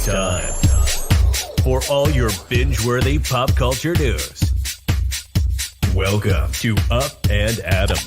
time for all your binge-worthy pop culture news. Welcome to Up and Adam.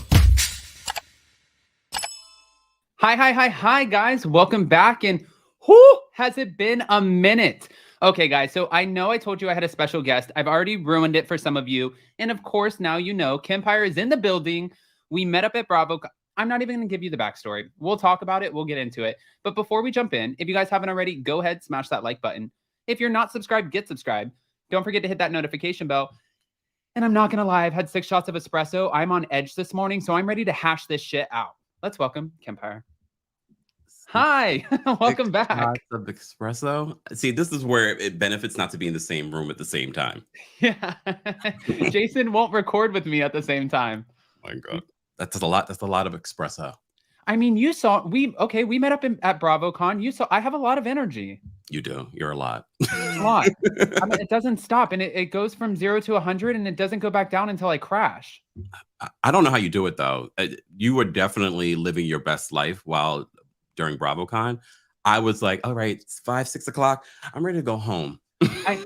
Hi, guys. Welcome back. And whoo, has it been a minute? Okay, guys. So I know I told you I had a special guest. I've already ruined it for some of you. And of course, now you know, Kempire is in the building. We met up at Bravocon. I'm not even going to give you the backstory. We'll talk about it. We'll get into it. But before we jump in, if you guys haven't already, go ahead, smash that like button. If you're not subscribed, get subscribed. Don't forget to hit that notification bell. And I'm not going to lie, I've had 6 shots of espresso. I'm on edge this morning, so I'm ready to hash this shit out. Let's welcome Kempire. Hi, welcome back. Shots of espresso. See, this is where it benefits not to be in the same room at the same time. Yeah, Jason won't record with me at the same time. Oh my God, that's a lot. That's a lot of espresso. I mean, you saw we met up at Bravocon. You saw I have a lot of energy. You do. You're a lot. A lot. I mean, it doesn't stop, and it goes from 0 to 100, and it doesn't go back down until I crash. I don't know how you do it though. You were definitely living your best life while during Bravocon. I was like, all right, it's 5, 6 o'clock. I'm ready to go home.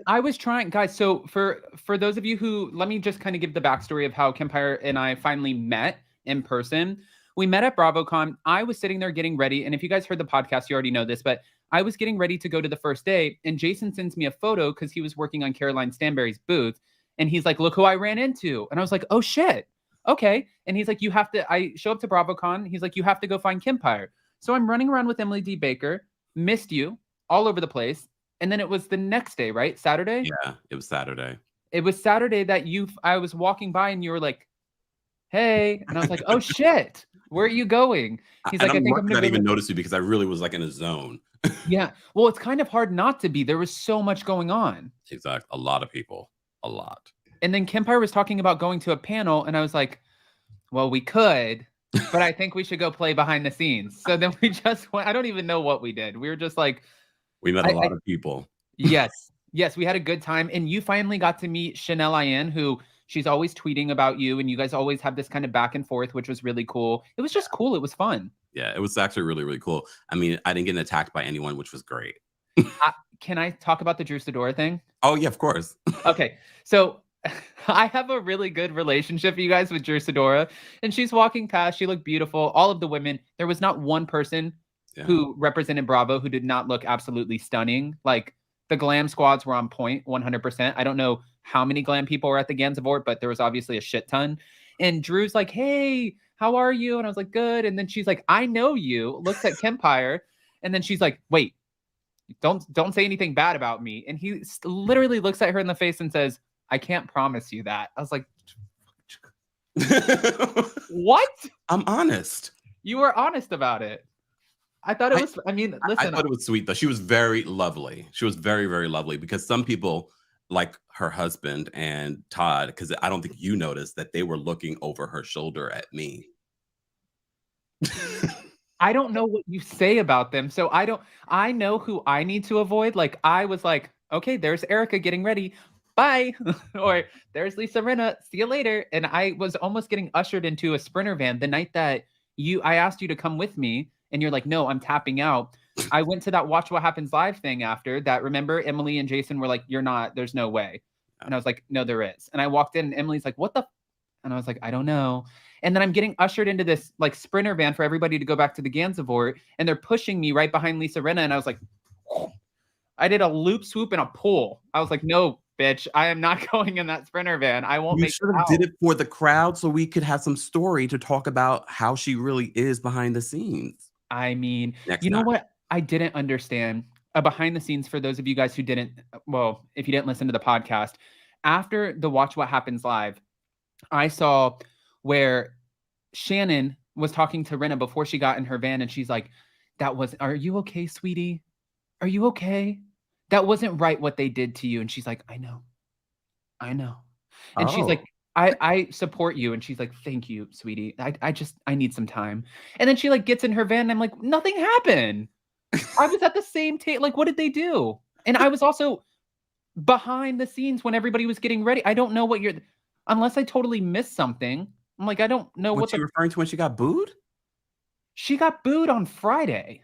I was trying, guys. So for those of you who, let me just kind of give the backstory of how Kempire and I finally met in person. We met at Bravocon. I was sitting there getting ready. And if you guys heard the podcast, you already know this, but I was getting ready to go to the first day. And Jason sends me a photo because he was working on Caroline Stanberry's booth. And he's like, look who I ran into. And I was like, oh shit. Okay. And he's like, I show up to Bravocon. He's like, you have to go find Kempire. So I'm running around with Emily D. Baker, missed you all over the place. And then it was the next day, right? Saturday? Yeah, it was Saturday. It was Saturday that I was walking by and you were like, hey. And I was like, oh shit, where are you going? He's like, I think I'm not even notice you because I really was like in a zone. Yeah. Well, it's kind of hard not to be. There was so much going on. Exactly. A lot of people. A lot. And then Kempire was talking about going to a panel and I was like, well, we could. But I think we should go play behind the scenes. So then we just went. I don't even know what we did. We were just like, we met a lot of people. Yes, we had a good time. And you finally got to meet Chanel Ian, who she's always tweeting about you, and you guys always have this kind of back and forth, which was really cool. It was just cool. It was fun. Yeah, it was actually really, really cool. I mean, I didn't get attacked by anyone, which was great. Can I talk about the Drew Sidora thing? Oh yeah, of course. Okay, so I have a really good relationship, you guys, with Drew Sidora, and she's walking past. She looked beautiful. All of the women, there was not one person who represented Bravo who did not look absolutely stunning. Like the glam squads were on point 100%. I don't know how many glam people were at the Gansevoort, but there was obviously a shit ton. And Drew's like, hey, how are you? And I was like, good. And then she's like, I know you. Looks at Kempire. And then she's like, wait, don't say anything bad about me. And he literally looks at her in the face and says, I can't promise you that. I was like, what? I'm honest. You were honest about it. I thought it was, listen. I thought it was sweet though. She was very lovely. She was very, very lovely because some people like her husband and Todd, because I don't think you noticed that they were looking over her shoulder at me. I don't know what you say about them. So I know who I need to avoid. Like I was like, okay, there's Erica getting ready. Bye. Or there's Lisa Rinna. See you later. And I was almost getting ushered into a Sprinter van the night that I asked you to come with me. And you're like, no, I'm tapping out. I went to that Watch What Happens Live thing after that. Remember, Emily and Jason were like, you're not, there's no way. And I was like, no, there is. And I walked in and Emily's like, what the? And I was like, I don't know. And then I'm getting ushered into this like Sprinter van for everybody to go back to the Gansevoort. And they're pushing me right behind Lisa Rinna. And I was like, I did a loop swoop and a pull. I was like, no, bitch, I am not going in that Sprinter van. I won't make it out. You should have did it for the crowd so we could have some story to talk about how she really is behind the scenes. I mean, you know what I didn't understand? Behind the scenes, for those of you guys who didn't, well, if you didn't listen to the podcast, after the Watch What Happens Live, I saw where Shannon was talking to Rinna before she got in her van, and she's like, are you okay, sweetie? Are you okay? That wasn't right what they did to you. And she's like, I know. And she's like, I support you. And she's like, thank you, sweetie. I need some time. And then she like gets in her van and I'm like, nothing happened. I was at the same table. Like, what did they do? And I was also behind the scenes when everybody was getting ready. I don't know what unless I totally missed something. I'm like, I don't know what you're referring to when she got booed? She got booed on Friday.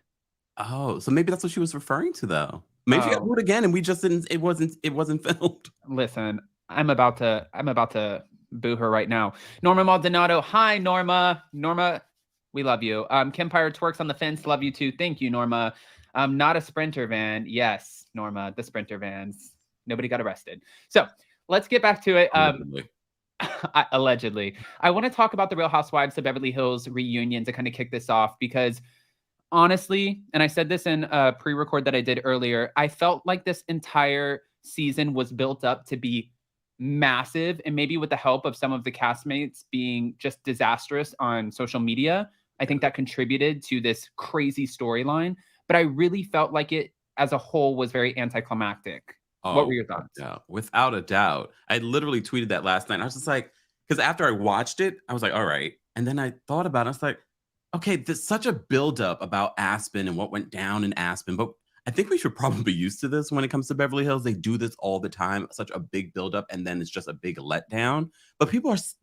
Oh, so maybe that's what she was referring to though. Maybe she got booed again, and we just didn't. It wasn't filmed. Listen, I'm about to boo her right now. Norma Maldonado. Hi, Norma. Norma, we love you. Kim Pyre twerks on the fence. Love you too. Thank you, Norma. Not a Sprinter van. Yes, Norma, the Sprinter vans. Nobody got arrested. So let's get back to it. Allegedly. I want to talk about the Real Housewives of Beverly Hills reunion to kind of kick this off, because honestly, and I said this in a pre-record that I did earlier, I felt like this entire season was built up to be massive, and maybe with the help of some of the castmates being just disastrous on social media, I think that contributed to this crazy storyline. But I really felt like it as a whole was very anticlimactic. What were your thoughts? Yeah, without a doubt. I literally tweeted that last night. I was just like, because after I watched it, I was like, all right. And then I thought about it. I was like, okay, there's such a buildup about Aspen and what went down in Aspen, but I think we should probably be used to this when it comes to Beverly Hills. They do this all the time, such a big buildup, and then it's just a big letdown. But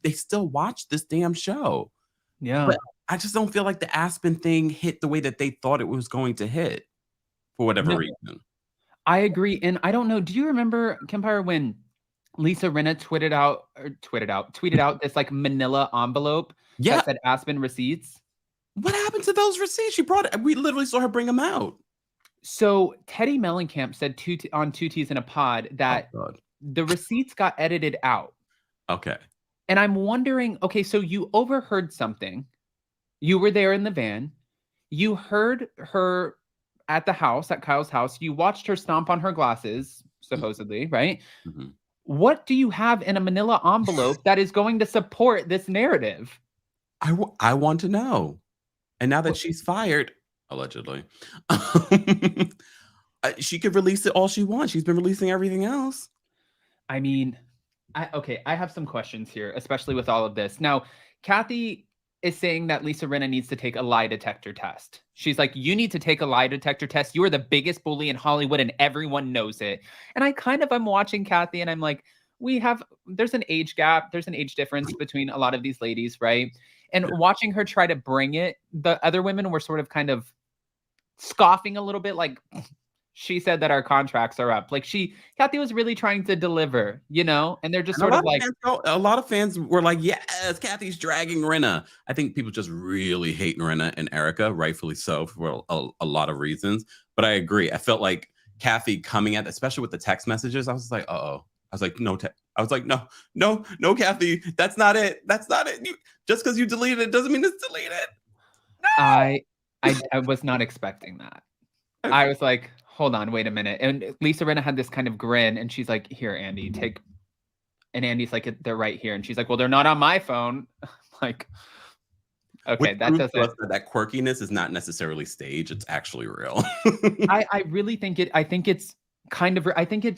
they still watch this damn show. Yeah. But I just don't feel like the Aspen thing hit the way that they thought it was going to hit for whatever reason. I agree. And I don't know, do you remember, Kim Pyre, when Lisa Rinna tweeted out this like manila envelope that said Aspen receipts? What happened to those receipts? We literally saw her bring them out. So Teddy Mellencamp said on Two T's in a Pod that the receipts got edited out. Okay. And I'm wondering, okay, so you overheard something. You were there in the van. You heard her at the house, at Kyle's house. You watched her stomp on her glasses, supposedly, right? Mm-hmm. What do you have in a manila envelope that is going to support this narrative? I want to know. And now that she's fired, allegedly, she could release it all she wants. She's been releasing everything else. I mean, I have some questions here, especially with all of this. Now, Kathy is saying that Lisa Rinna needs to take a lie detector test. She's like, you need to take a lie detector test. You are the biggest bully in Hollywood and everyone knows it. And I'm watching Kathy and I'm like, there's an age gap. There's an age difference between a lot of these ladies, right? And watching her try to bring it, the other women were sort of kind of scoffing a little bit, like, she said that our contracts are up. Like Kathy was really trying to deliver, and they're just sort of like, a lot of fans were like, yes, Kathy's dragging Rinna. I think people just really hate Rinna and Erica, rightfully so, for a lot of reasons. But I agree. I felt like Kathy coming at, especially with the text messages, I was like, uh-oh. I was like, no, Kathy, that's not it. That's not it. Just because you deleted it doesn't mean it's deleted. No! I was not expecting that. I was like, hold on, wait a minute. And Lisa Rinna had this kind of grin and she's like, here, Andy, take. And Andy's like, they're right here. And she's like, well, they're not on my phone. Like, okay, that quirkiness is not necessarily staged. It's actually real. I really think I think it's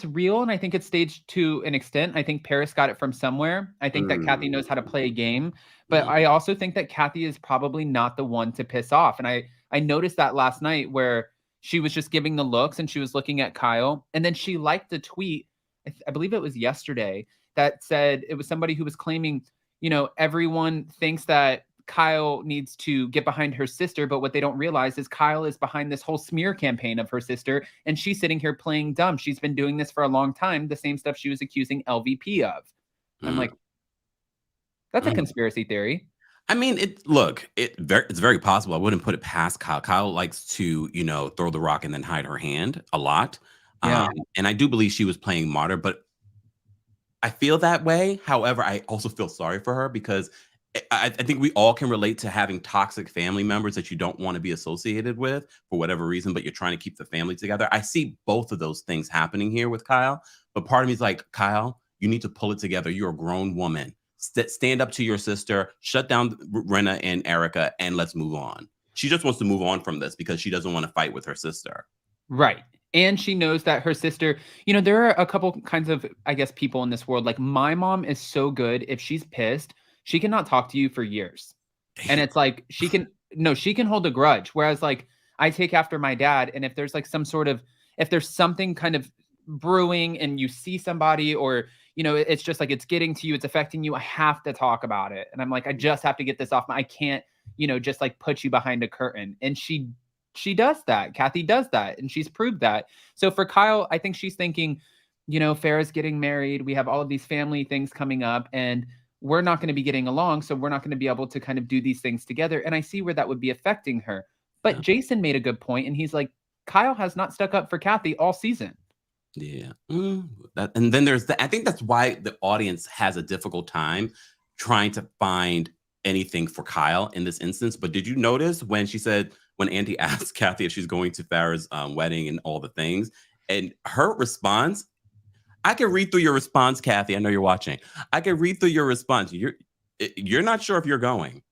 real, and I think it's staged to an extent. I think Paris got it from somewhere. I think that Kathy knows how to play a game, but I also think that Kathy is probably not the one to piss off. And I noticed that last night where she was just giving the looks and she was looking at Kyle, and then she liked the tweet, I believe it was yesterday, that said, it was somebody who was claiming, everyone thinks that Kyle needs to get behind her sister, but what they don't realize is Kyle is behind this whole smear campaign of her sister, and she's sitting here playing dumb. She's been doing this for a long time, the same stuff she was accusing LVP of. I'm like, that's a conspiracy theory. I mean, it's very possible. I wouldn't put it past Kyle. Kyle likes to, throw the rock and then hide her hand a lot. Yeah. And I do believe she was playing martyr, but I feel that way. However, I also feel sorry for her because I think we all can relate to having toxic family members that you don't want to be associated with for whatever reason, but you're trying to keep the family together. I see both of those things happening here with Kyle, but part of me is like, Kyle, you need to pull it together. You're a grown woman. Stand up to your sister, shut down Rinna and Erica, and let's move on. She just wants to move on from this because she doesn't want to fight with her sister. Right. And she knows that her sister, there are a couple kinds of, I guess, people in this world. Like, my mom is so good. If she's pissed, she cannot talk to you for years. Damn. And it's like, she can hold a grudge. Whereas, like, I take after my dad. And if there's like if there's something kind of brewing and you see somebody, or, it's just like, it's getting to you, it's affecting you, I have to talk about it. And I'm like, I just have to get this off. I can't, just like put you behind a curtain. And she she does that. Kathy does that, and she's proved that. So for Kyle, I think she's thinking, you know, Farrah's getting married. We have all of these family things coming up, and we're not going to be getting along. So we're not going to be able to kind of do these things together. And I see where that would be affecting her. But Jason made a good point, and he's like, Kyle has not stuck up for Kathy all season. Yeah. And then there's I think that's why the audience has a difficult time trying to find anything for Kyle in this instance. But did you notice when Andy asked Kathy if she's going to Farrah's wedding and all the things, and her response, I can read through your response, Kathy. I know you're watching. I can read through your response. You're not sure if you're going.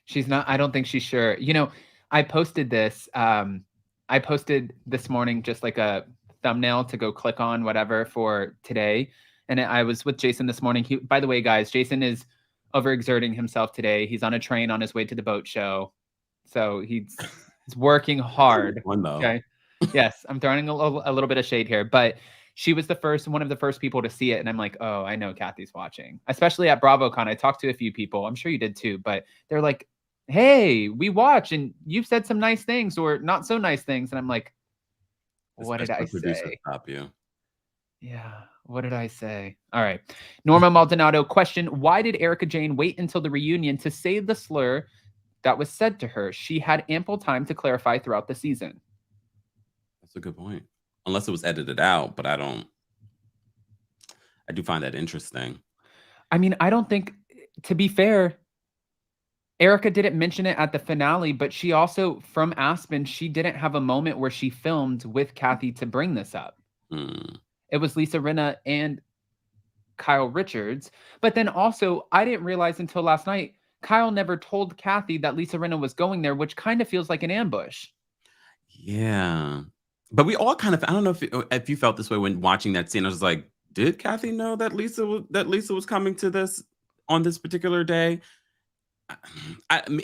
She's not. I don't think she's sure. You know, I posted this. I posted this morning just like a thumbnail to go click on whatever for today. And I was with Jason this morning. By the way, guys, Jason is overexerting himself today. He's on a train on his way to the boat show. So he's working hard. Okay. Yes, I'm throwing a little bit of shade here, but she was one of the first people to see it. And I'm like, oh, I know Kathy's watching, especially at Bravocon. I talked to a few people. I'm sure you did too, but they're like, hey, we watch and you've said some nice things or not so nice things. And I'm like, what did I say? Stop you. Yeah. What did I say? All right. Norma Maldonado question. Why did Erica Jane wait until the reunion to say the slur that was said to her? She had ample time to clarify throughout the season. That's a good point. Unless it was edited out, but I do find that interesting. I mean, I don't think, to be fair, Erica didn't mention it at the finale, but she also, from Aspen, she didn't have a moment where she filmed with Kathy to bring this up. It was Lisa Rinna and Kyle Richards. But then also, I didn't realize until last night, Kyle never told Kathy that Lisa Rinna was going there, which kind of feels like an ambush. Yeah. But we all kind of, I don't know if you felt this way when watching that scene. I was like, did Kathy know that Lisa was coming to this on this particular day?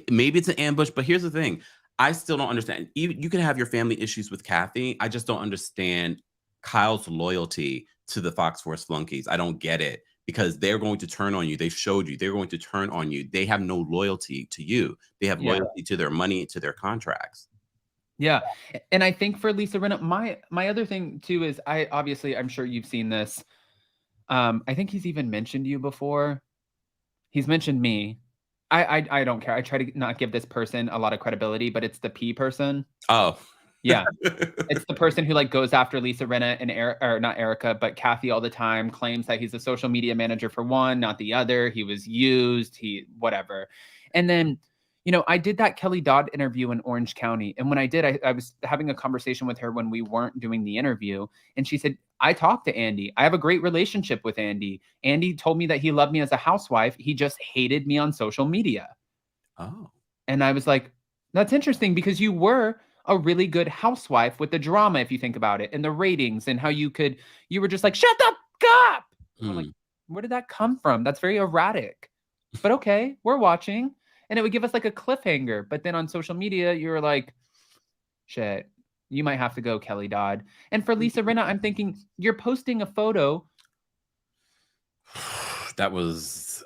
Maybe it's an ambush, but here's the thing. I still don't understand. You can have your family issues with Kathy. I just don't understand Kyle's loyalty to the Fox Force flunkies. I don't get it, because they're going to turn on you. They've showed you they're going to turn on you. They have no loyalty to you. They have loyalty to their money, to their contracts. Yeah. And I think for Lisa Rinna, my other thing too is I'm sure you've seen this. I think he's even mentioned you before. He's mentioned me. I don't care. I try to not give this person a lot of credibility, but it's the P person. Oh. Yeah. It's the person who like goes after Lisa Rinna and or not Erica, but Kathy all the time, claims that he's a social media manager for one, not the other. He was used, whatever. And then, you know, I did that Kelly Dodd interview in Orange County. And when I did, I was having a conversation with her when we weren't doing the interview. And she said, I talked to Andy. I have a great relationship with Andy. Andy told me that he loved me as a housewife. He just hated me on social media. Oh. And I was like, that's interesting, because you were a really good housewife with the drama, if you think about it, and the ratings and how you were just like, shut the up. I'm like, where did that come from? That's very erratic. But okay, we're watching. And it would give us like a cliffhanger. But then on social media, you were like, shit, you might have to go, Kelly Dodd. And for Lisa Rinna, I'm thinking, you're posting a photo. That was,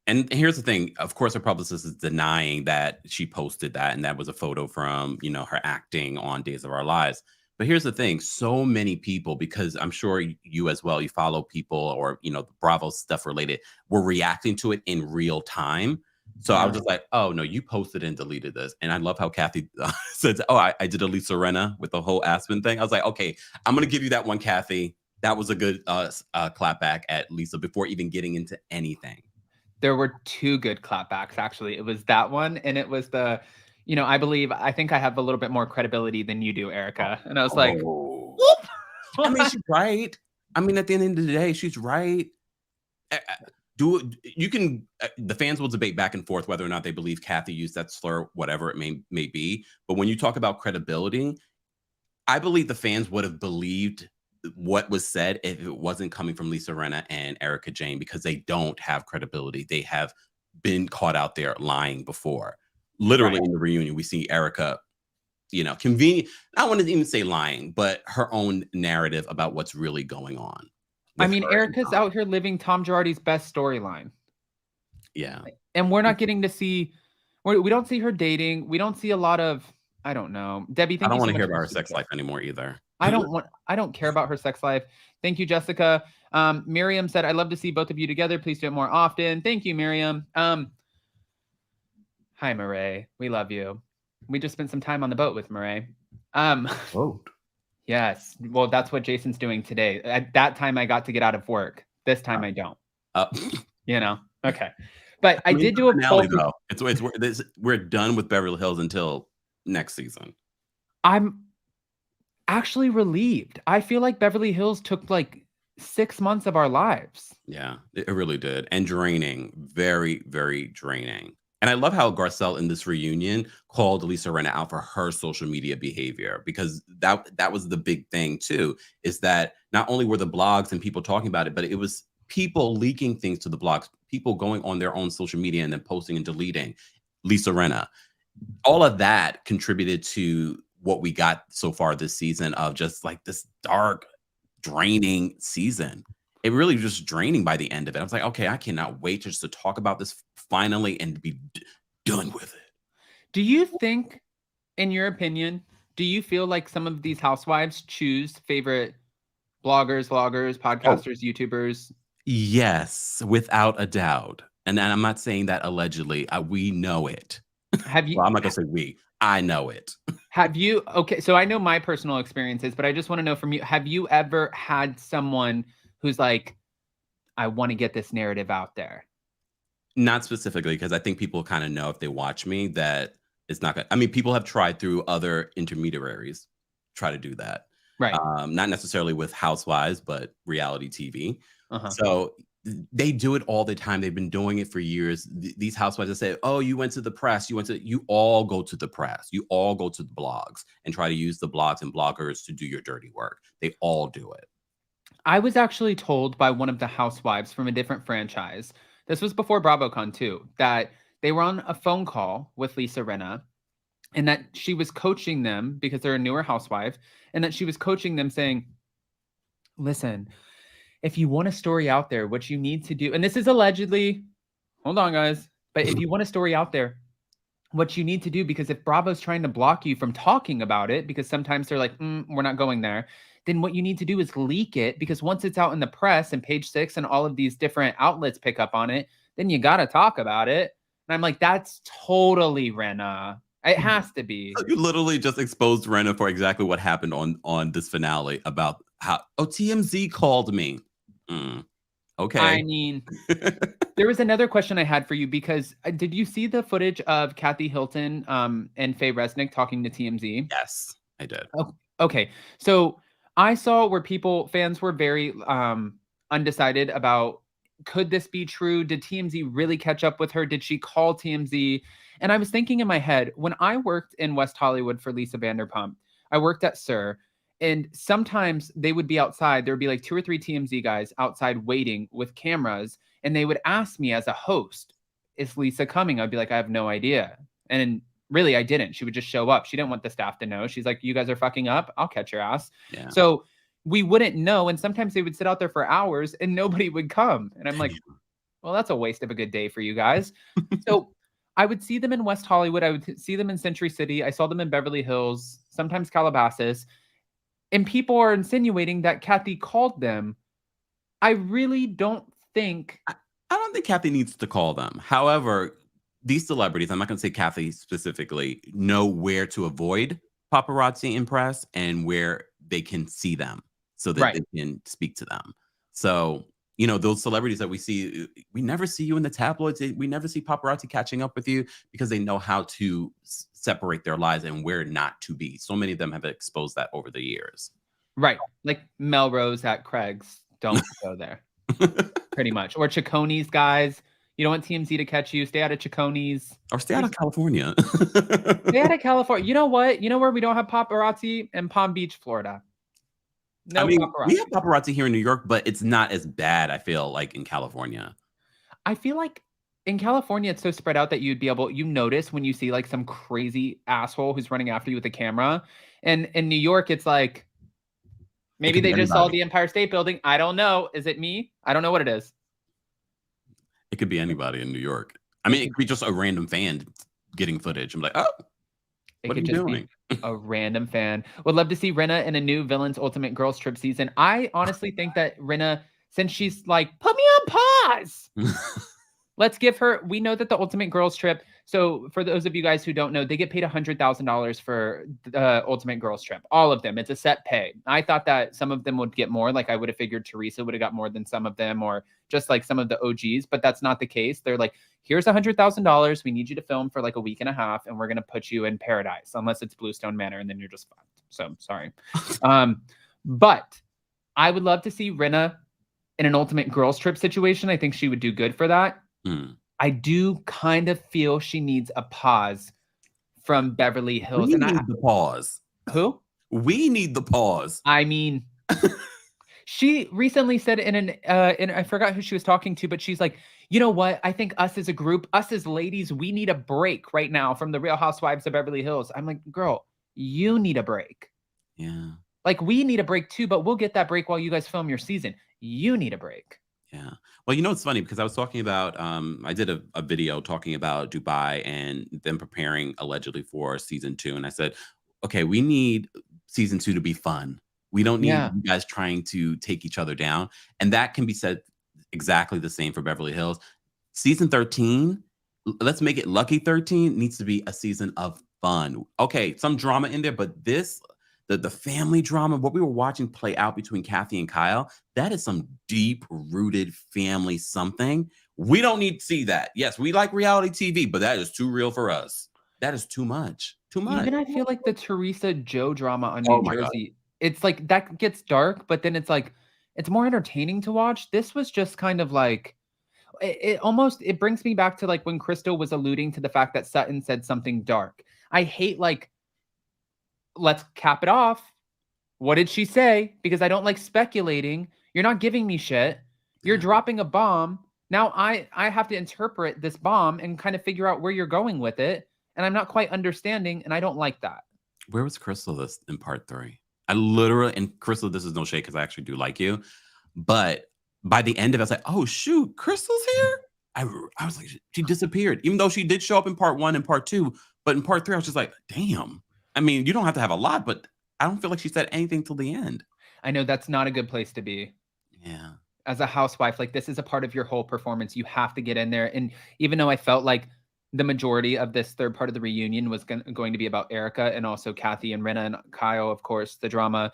and here's the thing. Of course, her publicist is denying that she posted that. And that was a photo from, you know, her acting on Days of Our Lives. But here's the thing. So many people, because I'm sure you as well, you follow people or, you know, the Bravo stuff related, were reacting to it in real time. So I was just like, oh, no, you posted and deleted this. And I love how Kathy said, oh, I did a Lisa Rinna with the whole Aspen thing. I was like, okay, I'm going to give you that one, Kathy. That was a good clap back at Lisa before even getting into anything. There were two good clapbacks, actually. It was that one. And it was the, you know, I think I have a little bit more credibility than you do, Erica. And I was like, whoop. I mean, she's right. I mean, at the end of the day, she's right. The fans will debate back and forth whether or not they believe Kathy used that slur, whatever it may be. But when you talk about credibility, I believe the fans would have believed what was said if it wasn't coming from Lisa Rinna and Erica Jane, because they don't have credibility. They have been caught out there lying before. Literally in the reunion, we see Erica, you know, convenient. I don't want to even say lying, but her own narrative about what's really going on. I mean, Erica's out here living Tom Girardi's best storyline. Yeah. And we're not getting to see, we don't see her dating. We don't see a lot of, I don't know. Debbie, I thank don't you want so to much hear for about the her super sex chat. life anymore either. I don't care about her sex life. Thank you, Jessica. Miriam said, I love to see both of you together. Please do it more often. Thank you, Miriam. Hi, Murray. We love you. We just spent some time on the boat with Murray. Boat. Yes. Well, that's what Jason's doing today. At that time, I got to get out of work. This time, I don't. You know? Okay. But I did do a finale, poll. though. We're done with Beverly Hills until next season. I'm actually relieved. I feel like Beverly Hills took like 6 months of our lives. Yeah, it really did. And draining. Very, very draining. And I love how Garcelle in this reunion called Lisa Rinna out for her social media behavior, because that was the big thing too, is that not only were the blogs and people talking about it, but it was people leaking things to the blogs, people going on their own social media and then posting and deleting Lisa Rinna. All of that contributed to what we got so far this season of just like this dark, draining season. It really was just draining by the end of it. I was like, okay, I cannot wait just to talk about this finally and be done with it. Do you think, in your opinion, do you feel like some of these housewives choose favorite bloggers, vloggers, podcasters, YouTubers? Yes, without a doubt. And I'm not saying that allegedly. We know it. Have you? Well, I'm not gonna say we. I know it. Have you? Okay, so I know my personal experiences, but I just want to know from you: have you ever had someone who's like, I want to get this narrative out there? Not specifically, because I think people kind of know if they watch me that it's not gonna. I mean, people have tried through other intermediaries, try to do that. Right. Not necessarily with Housewives, but reality TV. Uh-huh. So they do it all the time. They've been doing it for years. These housewives that say, oh, you went to the press, you all go to the press, you all go to the blogs and try to use the blogs and bloggers to do your dirty work. They all do it. I was actually told by one of the housewives from a different franchise, this was before Bravocon too, that they were on a phone call with Lisa Rinna and that she was coaching them because they're a newer housewife, and that she was coaching them saying, listen, if you want a story out there, what you need to do, and this is allegedly, hold on guys, but if you want a story out there, what you need to do, because if Bravo's trying to block you from talking about it, because sometimes they're like, we're not going there, then what you need to do is leak it, because once it's out in the press and Page Six and all of these different outlets pick up on it, then you got to talk about it. And I'm like, that's totally Rinna. It has to be. You literally just exposed Rinna for exactly what happened on this finale about how, TMZ called me. Okay. I mean, there was another question I had for you, because did you see the footage of Kathy Hilton and Faye Resnick talking to TMZ? Yes, I did. Oh, okay. So I saw where fans were very undecided about, could this be true? Did TMZ really catch up with her? Did she call TMZ? And I was thinking in my head, when I worked in West Hollywood for Lisa Vanderpump, I worked at SUR. And sometimes they would be outside. There would be like 2 or 3 TMZ guys outside waiting with cameras. And they would ask me as a host, is Lisa coming? I'd be like, I have no idea. And really, I didn't. She would just show up. She didn't want the staff to know. She's like, you guys are fucking up. I'll catch your ass. Yeah. So we wouldn't know. And sometimes they would sit out there for hours and nobody would come. And I'm like, well, that's a waste of a good day for you guys. So I would see them in West Hollywood. I would see them in Century City. I saw them in Beverly Hills, sometimes Calabasas. And people are insinuating that Kathy called them. I really don't think. I don't think Kathy needs to call them. However, these celebrities, I'm not going to say Kathy specifically, know where to avoid paparazzi and press and where they can see them so that they can speak to them. So, you know, those celebrities that we see, we never see you in the tabloids. We never see paparazzi catching up with you because they know how to separate their lives and where not to be. So many of them have exposed that over the years. Right. Like Melrose at Craig's. Don't go there. Pretty much. Or Cicconi's, guys. You don't want TMZ to catch you. Stay out of Cicconi's. Or stay out of California. Stay out of California. You know what? You know where we don't have paparazzi? In Palm Beach, Florida. No, I mean, paparazzi. We have paparazzi here in New York, but it's not as bad, I feel like, in California. I feel like in California, it's so spread out that you'd be able, you notice when you see like some crazy asshole who's running after you with a camera. And in New York, it's like, maybe they just saw the Empire State Building. I don't know. Is it me? I don't know what it is. It could be anybody in New York. I mean, it could be just a random fan getting footage. I'm like, oh. It What are could you just doing? be a random fan. Would love to see Rinna in a new Villains Ultimate Girls Trip season. I honestly think that Rinna, since she's like, put me on pause. Let's give her, we know that the Ultimate Girls Trip, so for those of you guys who don't know, they get paid $100,000 for the Ultimate Girls Trip. All of them. It's a set pay. I thought that some of them would get more. Like I would have figured Teresa would have got more than some of them, or just like some of the OGs, but that's not the case. They're like, here's $100,000. We need you to film for like a week and a half, and we're going to put you in paradise, unless it's Bluestone Manor, and then you're just fucked. So sorry. But I would love to see Rinna in an Ultimate Girls Trip situation. I think she would do good for that. I do kind of feel she needs a pause from Beverly Hills. We need the pause. Who? We need the pause. I mean, she recently said in I forgot who she was talking to, but she's like, you know what? I think us as a group, us as ladies, we need a break right now from the Real Housewives of Beverly Hills. I'm like, girl, you need a break. Yeah. Like we need a break too, but we'll get that break while you guys film your season. You need a break. Yeah. Well, you know, it's funny because I was talking about, I did a video talking about Dubai and them preparing allegedly for season 2. And I said, okay, we need season 2 to be fun. We don't need you guys trying to take each other down. And that can be said exactly the same for Beverly Hills. Season 13, let's make it Lucky 13, needs to be a season of fun. Okay, some drama in there, but this, the family drama, what we were watching play out between Kathy and Kyle, that is some deep-rooted family something. We don't need to see that. Yes, we like reality TV, but that is too real for us. That is too much. Too much. Even I feel like the Teresa Joe drama on New Jersey, it's like that gets dark, but then it's like it's more entertaining to watch. This was just kind of like it brings me back to like when Crystal was alluding to the fact that Sutton said something dark. I hate like, let's cap it off. What did she say? Because I don't like speculating. You're not giving me shit. You're dropping a bomb. Now I have to interpret this bomb and kind of figure out where you're going with it. And I'm not quite understanding, and I don't like that. Where was Crystal this in part 3? I literally, and Crystal, this is no shade because I actually do like you. But by the end of it, I was like, oh, shoot, Crystal's here? I was like, she disappeared. Even though she did show up in part 1 and part 2. But in part 3, I was just like, damn. I mean, you don't have to have a lot, but I don't feel like she said anything till the end. I know that's not a good place to be. Yeah. As a housewife, like this is a part of your whole performance. You have to get in there. And even though I felt like the majority of this third part of the reunion was going to be about Erica and also Kathy and Rinna and Kyle, of course, the drama.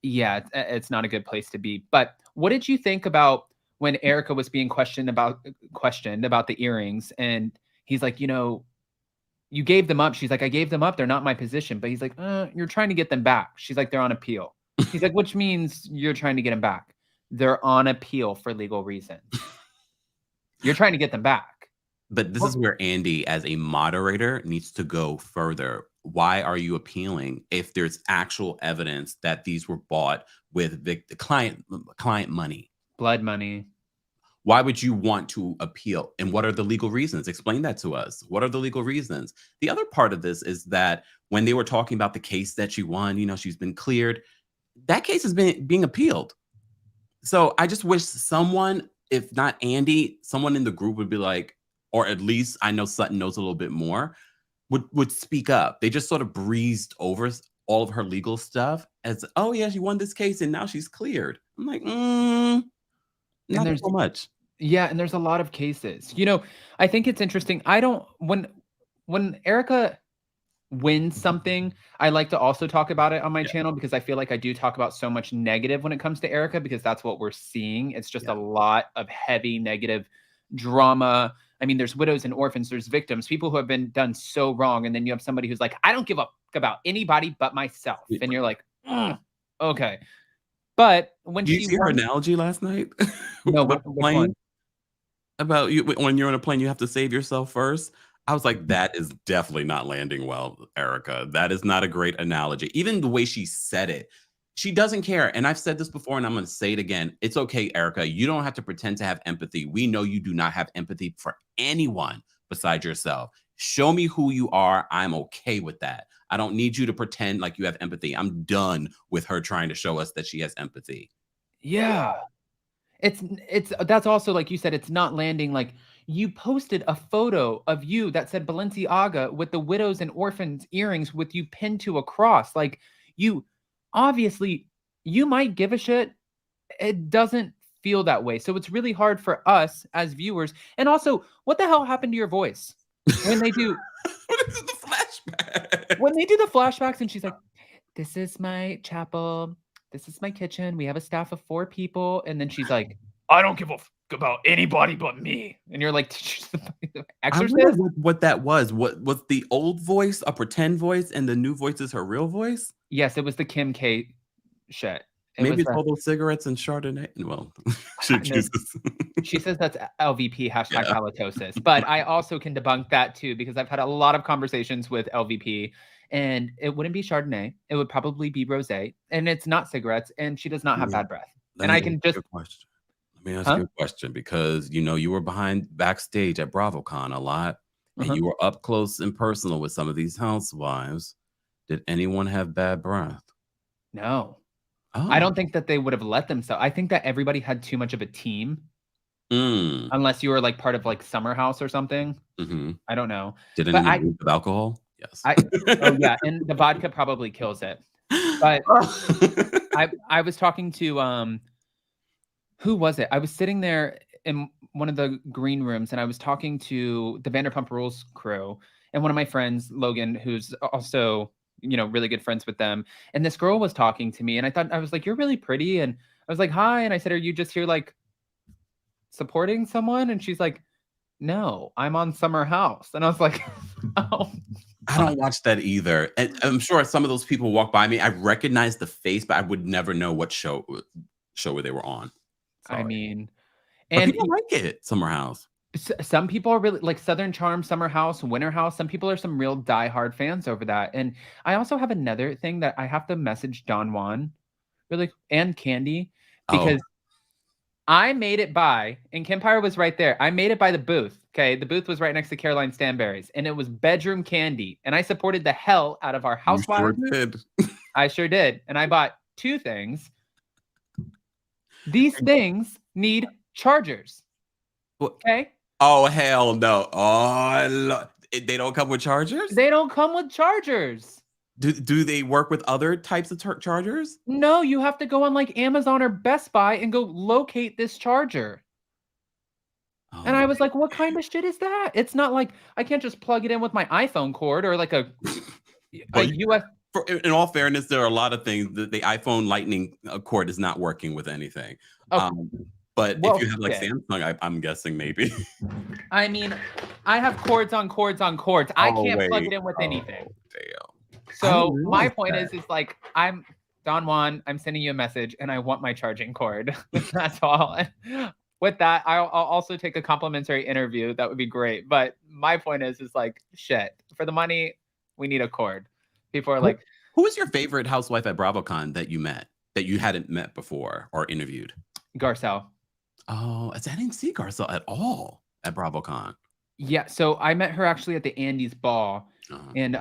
Yeah, it's not a good place to be. But what did you think about when Erica was being questioned about the earrings? And he's like, you know, you gave them up. She's like, I gave them up. They're not my position. But he's like, you're trying to get them back. She's like, they're on appeal. He's like, which means you're trying to get them back. They're on appeal for legal reasons. You're trying to get them back. But this is where Andy, as a moderator, needs to go further. Why are you appealing if there's actual evidence that these were bought with the client money? Blood money. Why would you want to appeal? And what are the legal reasons? Explain that to us. What are the legal reasons? The other part of this is that when they were talking about the case that she won, you know, she's been cleared. That case has been being appealed. So I just wish someone, if not Andy, someone in the group would be like, or at least I know Sutton knows a little bit more, would speak up. They just sort of breezed over all of her legal stuff as, oh yeah, she won this case and now she's cleared. I'm like, not so much. Yeah, and there's a lot of cases. You know, I think it's interesting. When Erica wins something, I like to also talk about it on my channel because I feel like I do talk about so much negative when it comes to Erica because that's what we're seeing. It's just a lot of heavy negative drama. I mean, there's widows and orphans, there's victims, people who have been done so wrong. And then you have somebody who's like, I don't give a fuck about anybody but myself. And you're like, okay. But when Did you see her analogy last night? No, which one? About you when you're on a plane, you have to save yourself first. I was like, that is definitely not landing well, Erica. That is not a great analogy. Even the way she said it, she doesn't care. And I've said this before, and I'm going to say it again. It's okay, Erica. You don't have to pretend to have empathy. We know you do not have empathy for anyone besides yourself. Show me who you are. I'm okay with that. I don't need you to pretend like you have empathy. I'm done with her trying to show us that she has empathy. Yeah. That's also, like you said, it's not landing. Like, You posted a photo of you that said Balenciaga with the widows and orphans earrings with you pinned to a cross. Like, you obviously, you might give a shit. It doesn't feel that way. So it's really hard for us as viewers. And also, what the hell happened to your voice when they do What is the flashback? when they do the flashbacks and she's like, this is my chapel, this is my kitchen, we have a staff of 4 people, and then she's like, I don't give a fuck about anybody but me, and you're like, Exorcist? I wonder what that was. What was the old voice a pretend voice and the new voice is her real voice? Yes, it was the Kim K shit. Maybe it's all those cigarettes and Chardonnay. Well, she says that's LVP hashtag halitosis, but I also can debunk that too, because I've had a lot of conversations with LVP, and it wouldn't be Chardonnay. It would probably be rosé, and it's not cigarettes, and she does not have bad breath. And I can just let me ask you a question, because you were backstage at Bravocon a lot, and you were up close and personal with some of these housewives. Did anyone have bad breath? No. Oh. I don't think that they would have let them. So I think that everybody had too much of a team. Unless you were like part of like Summer House or something. I don't know. Did anyone drink with alcohol? Yes. Oh yeah, and the vodka probably kills it. But I was talking to who was it? I was sitting there in one of the green rooms, and I was talking to the Vanderpump Rules crew, and one of my friends, Logan, who's also really good friends with them. And this girl was talking to me, and I was like, you're really pretty. And I was like, hi. And I said, are you just here like supporting someone? And she's like, no, I'm on Summer House. And I was like, oh. I don't watch that either. And I'm sure some of those people walk by me. I recognize the face, but I would never know what show they were on. Sorry. I mean, and people like it, Summer House. Some people are really like Southern Charm, Summer House, Winter House. Some people are some real diehard fans over that. And I also have another thing that I have to message Don Juan really and Candy, because I made it by, and Kempire was right there. I made it by the booth. Okay. The booth was right next to Caroline Stanberry's, and it was bedroom candy. And I supported the hell out of our housewives. You sure did. I sure did. And I bought 2 things. These things need chargers. Okay. Oh, hell no. Oh, they don't come with chargers? They don't come with chargers. Do they work with other types of chargers? No, you have to go on like Amazon or Best Buy and go locate this charger. Oh. And I was like, what kind of shit is that? It's not like I can't just plug it in with my iPhone cord or like a US. In all fairness, there are a lot of things that the iPhone Lightning cord is not working with anything. Okay. But if you have like Samsung, I'm guessing maybe. I mean, I have cords on cords on cords. I can't plug it in with anything. Damn. So my point is like, I'm Don Juan. I'm sending you a message, and I want my charging cord. That's all. With that, I'll also take a complimentary interview. That would be great. But my point is like, shit. For the money, we need a cord. People are like, who was your favorite housewife at Bravocon that you met that you hadn't met before or interviewed? Garcelle. Oh, I didn't see Garcelle at all at Bravocon. Yeah, so I met her actually at the Andy's ball, and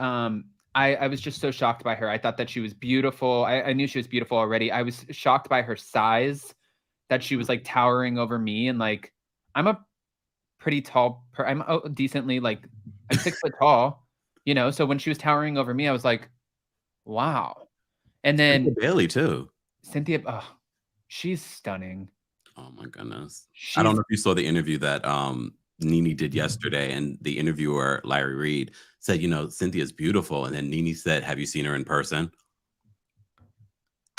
I was just so shocked by her. I thought that she was beautiful. I knew she was beautiful already. I was shocked by her size, that she was like towering over me, and like I'm a pretty tall. I'm decently like I'm 6 foot tall, So when she was towering over me, I was like, wow. And then Cynthia Bailey too. Cynthia, she's stunning. Oh my goodness. I don't know if you saw the interview that Nene did yesterday, and the interviewer, Larry Reed, said, Cynthia's beautiful. And then Nene said, have you seen her in person?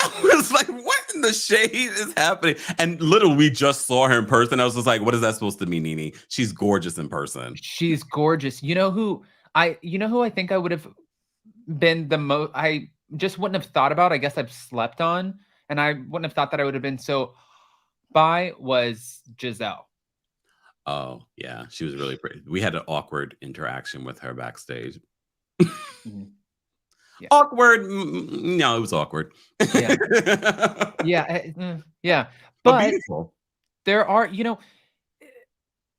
I was like, what in the shade is happening? And literally, we just saw her in person. I was just like, what is that supposed to mean, Nene? She's gorgeous in person. She's gorgeous. You know who I think I would have been the most, I just wouldn't have thought about, I guess I've slept on, and I wouldn't have thought that I would have been so by was Giselle. Oh, yeah. She was really pretty. We had an awkward interaction with her backstage. Yeah. Awkward? No, it was awkward. Yeah. Yeah. But beautiful. There are,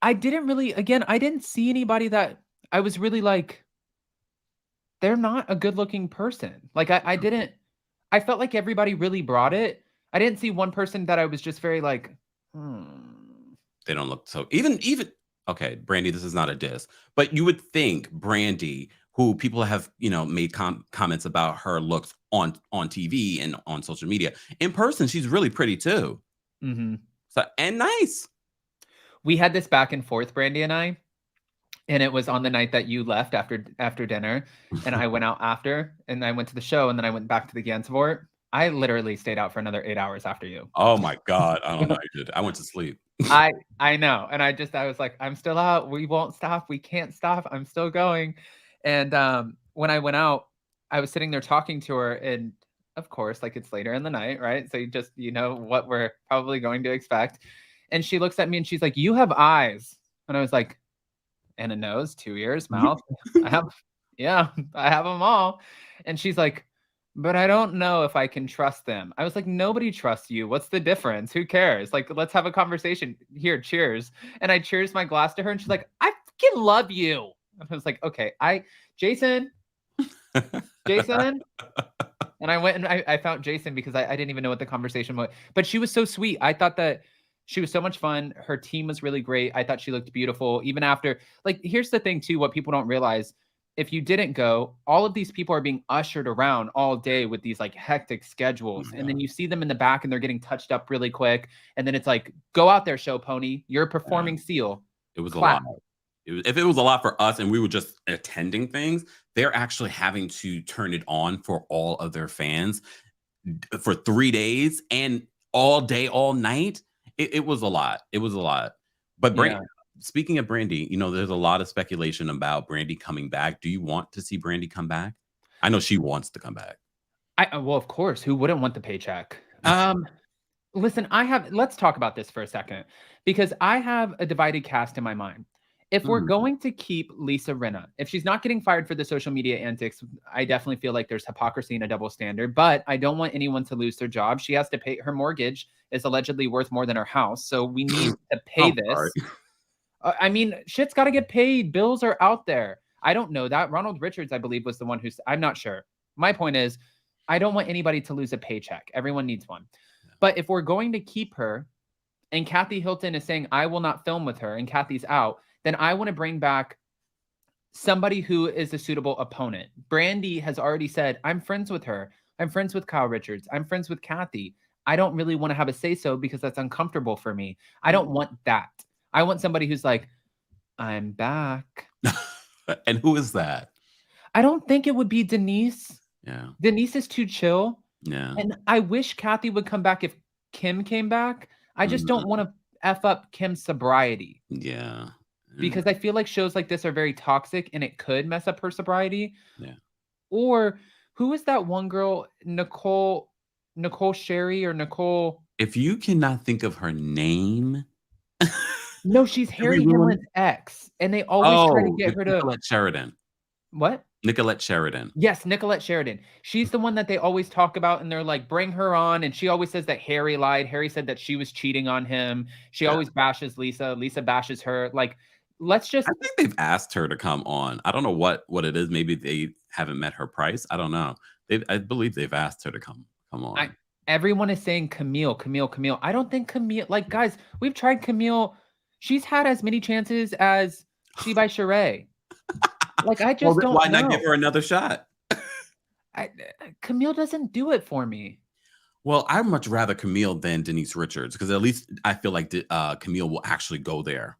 I didn't see anybody that I was really like, they're not a good looking person. Like I felt like everybody really brought it. I didn't see one person that I was just very like, They don't look so even okay, Brandy, this is not a diss, but you would think Brandy, who people have, made comments about her looks on TV and on social media, in person, she's really pretty too. Mm-hmm. So, and nice. We had this back and forth, Brandy and I, and it was on the night that you left after dinner, and I went out after, and I went to the show, and then I went back to the Gansevoort. I literally stayed out for another 8 hours after you. Oh my God. I don't know. You did. I went to sleep. I know. And I was like, I'm still out. We won't stop. We can't stop. I'm still going. And when I went out, I was sitting there talking to her, and of course, like, it's later in the night, right? So you know what we're probably going to expect. And she looks at me and she's like, "You have eyes." And I was like, "And a nose, 2 ears, mouth." I have them all. And she's like, "But I don't know if I can trust them." I was like, "Nobody trusts you. What's the difference? Who cares? Like, let's have a conversation. Here, cheers." And I cheers my glass to her, and she's like, "I fucking love you." And I was like, "Okay, Jason. And I went and I found Jason because I didn't even know what the conversation was. But she was so sweet. I thought that she was so much fun. Her team was really great. I thought she looked beautiful. Even after, like, here's the thing too, what people don't realize. If you didn't go, all of these people are being ushered around all day with these like hectic schedules. And then you see them in the back and they're getting touched up really quick. And then it's like, go out there, show pony. You're a performing seal. It was Clap. A lot. If it was a lot for us and we were just attending things, they're actually having to turn it on for all of their fans for 3 days and all day, all night. It was a lot. It was a lot. But speaking of Brandy, there's a lot of speculation about Brandy coming back. Do you want to see Brandy come back? I know she wants to come back. Well, of course. Who wouldn't want the paycheck? Listen, let's talk about this for a second, because I have a divided cast in my mind. If we're going to keep Lisa Rinna, if she's not getting fired for the social media antics, I definitely feel like there's hypocrisy and a double standard, but I don't want anyone to lose their job. She has to pay, her mortgage is allegedly worth more than her house. So we need to pay this. I mean, shit's got to get paid. Bills are out there. I don't know that. Ronald Richards, I believe, was the one I'm not sure. My point is, I don't want anybody to lose a paycheck. Everyone needs one. But if we're going to keep her, and Kathy Hilton is saying, I will not film with her, and Kathy's out, then I want to bring back somebody who is a suitable opponent. Brandy has already said, I'm friends with her. I'm friends with Kyle Richards. I'm friends with Kathy. I don't really want to have a say-so because that's uncomfortable for me. I don't want that. I want somebody who's like, I'm back. And who is that? I don't think it would be Denise. Yeah. Denise is too chill. Yeah. And I wish Kathy would come back if Kim came back. I just don't want to F up Kim's sobriety. Yeah. Because I feel like shows like this are very toxic and it could mess up her sobriety. Yeah. Or who is that one girl, Nicole Sherry or Nicole? If you cannot think of her name. No, she's Harry Hamlin's ex. And they always try to get her to. Nicolette Sheridan. What? Nicolette Sheridan. Yes, Nicolette Sheridan. She's the one that they always talk about, and they're like, bring her on. And she always says that Harry lied. Harry said that she was cheating on him. She always bashes Lisa. Lisa bashes her. Like, let's just. I think they've asked her to come on. I don't know what it is. Maybe they haven't met her price. I don't know. I believe they've asked her to come on. Everyone is saying Camille. I don't think Camille. Like, guys, we've tried Camille. She's had as many chances as She by Sheree. Like, I just don't know. Why not give her another shot? Camille doesn't do it for me. Well, I'd much rather Camille than Denise Richards, because at least I feel like Camille will actually go there.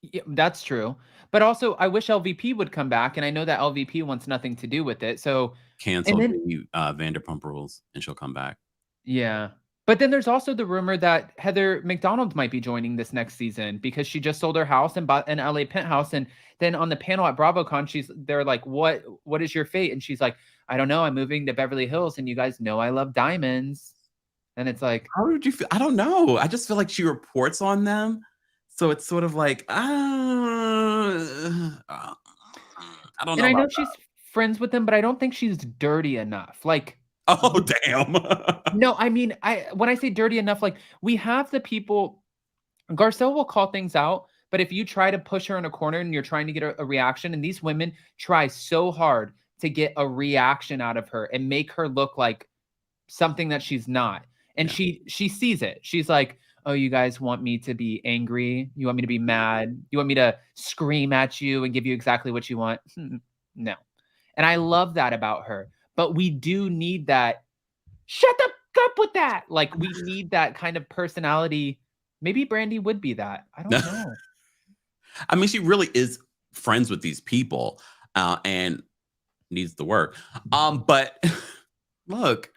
Yeah, that's true. But also, I wish LVP would come back, and I know that LVP wants nothing to do with it. So cancel the Vanderpump Rules, and she'll come back. Yeah. But then there's also the rumor that Heather McDonald might be joining this next season because she just sold her house and bought an LA penthouse. And then on the panel at Bravocon, they're like, what is your fate? And she's like, I don't know. I'm moving to Beverly Hills, and you guys know I love diamonds. And it's like, how would you feel? I don't know. I just feel like she reports on them. So it's sort of like, I don't know. And I know she's friends with them, but I don't think she's dirty enough. Like, oh, damn. No, I mean, when I say dirty enough, like, we have the people, Garcelle will call things out, but if you try to push her in a corner and you're trying to get a reaction, and these women try so hard to get a reaction out of her and make her look like something that she's not. And she sees it. She's like, oh, you guys want me to be angry? You want me to be mad? You want me to scream at you and give you exactly what you want? No. And I love that about her. But we do need that. Shut the up with that. Like, we need that kind of personality. Maybe Brandy would be that. I don't know. I mean, she really is friends with these people and needs the work. But look,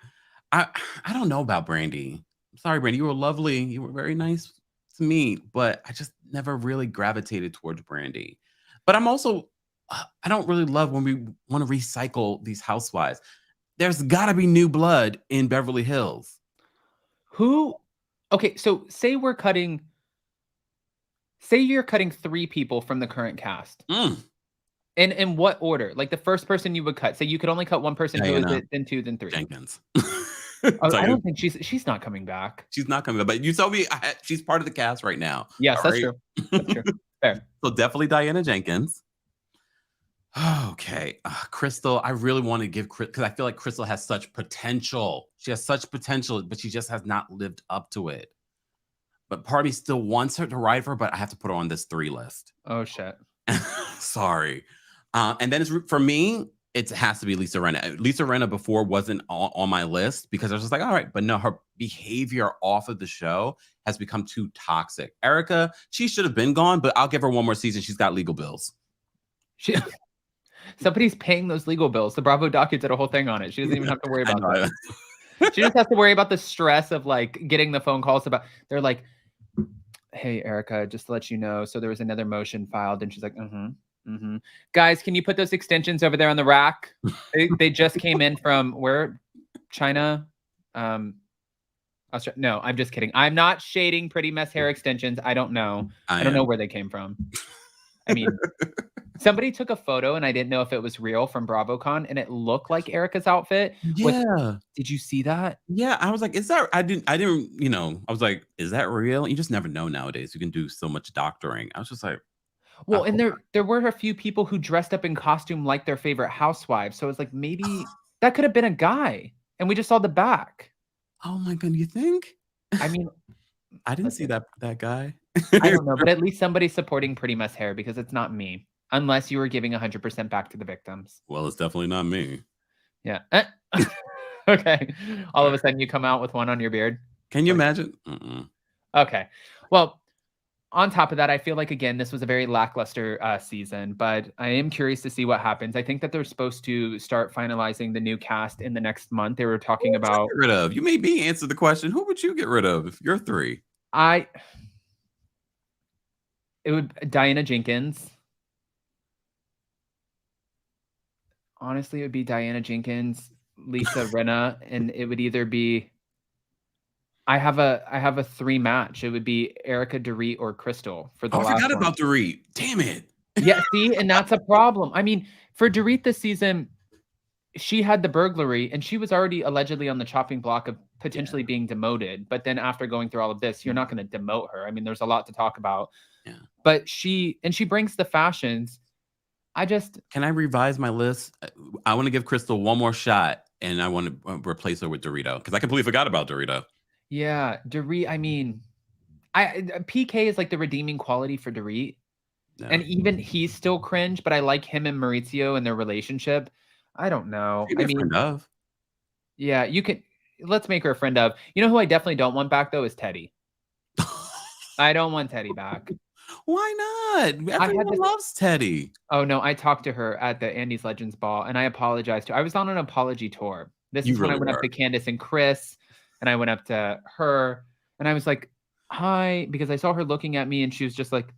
I don't know about Brandy. I'm sorry, Brandy. You were lovely. You were very nice to me, but I just never really gravitated towards Brandy. But I'm also, I don't really love when we want to recycle these housewives. There's got to be new blood in Beverly Hills. Who? Okay, so say you're cutting 3 people from the current cast. In what order? Like the first person you would cut. Say you could only cut one person, who is it? Then 2, then 3. Jenkins. I don't think she's not coming back. She's not coming back. But you told me she's part of the cast right now. Yes, that's true. That's true. Fair. So definitely Diana Jenkins. Okay. Crystal, I really want to give because I feel like Crystal has such potential. She has such potential, but she just has not lived up to it. But part of me still wants her to ride for her, but I have to put her on this 3 list. Oh, shit. Sorry. And then for me, it has to be Lisa Rinna. Lisa Rinna before wasn't on my list because I was just like, all right, but no, her behavior off of the show has become too toxic. Erica, she should have been gone, but I'll give her one more season. She's got legal bills. Somebody's paying those legal bills. The Bravo docket did a whole thing on it. She doesn't even have to worry about that. She just has to worry about the stress of like getting the phone calls about. They're like, "Hey, Erica, just to let you know, so there was another motion filed," and she's like, Guys, can you put those extensions over there on the rack? They just came in from where? China? Australia? No, I'm just kidding. I'm not shading Pretty Mess hair extensions. I don't know. I don't know where they came from. I mean, somebody took a photo and I didn't know if it was real from Bravocon and it looked like Erica's outfit. Yeah. Did you see that? Yeah. I was like, is that, I didn't, I was like, is that real? You just never know nowadays. You can do so much doctoring. I was just like, well, and there were a few people who dressed up in costume like their favorite housewives. So it's like, maybe that could have been a guy and we just saw the back. Oh my God. You think? I mean, I didn't see that guy. I don't know, but at least somebody's supporting Pretty Mess hair because it's not me. Unless you were giving 100% back to the victims. Well, it's definitely not me. Yeah. Okay. All of a sudden you come out with one on your beard. Can you imagine? Okay. Well, on top of that, I feel like, again, this was a very lackluster season, but I am curious to see what happens. I think that they're supposed to start finalizing the new cast in the next month. They were talking about... Get rid of? You made me answer the question. Who would you get rid of if you're 3? It would Diana Jenkins. Honestly, it would be Diana Jenkins, Lisa Rinna, and it would either be. I have a 3 match. It would be Erica, Dorit, or Crystal for the last one. I forgot about Dorit. Damn it. Yeah, see, and that's a problem. I mean, for Dorit this season, she had the burglary, and she was already allegedly on the chopping block of potentially being demoted. But then after going through all of this, you're not going to demote her. I mean, there's a lot to talk about. Yeah. But she brings the fashions. Can I revise my list? I want to give Crystal one more shot, and I want to replace her with Dorito because I completely forgot about Dorito. Yeah, Dorit. I mean, PK is like the redeeming quality for Dorit, and even he's still cringe. But I like him and Maurizio and their relationship. I don't know. I mean, friend of. Yeah, you can. Let's make her a friend of. You know who I definitely don't want back though is Teddy. I don't want Teddy back. Why not? Everyone loves Teddy. Oh no, I talked to her at the Andy's Legends ball and I apologized to her. I was on an apology tour. This is when I went up to Candace and Chris and I went up to her and I was like, hi, because I saw her looking at me and she was just like,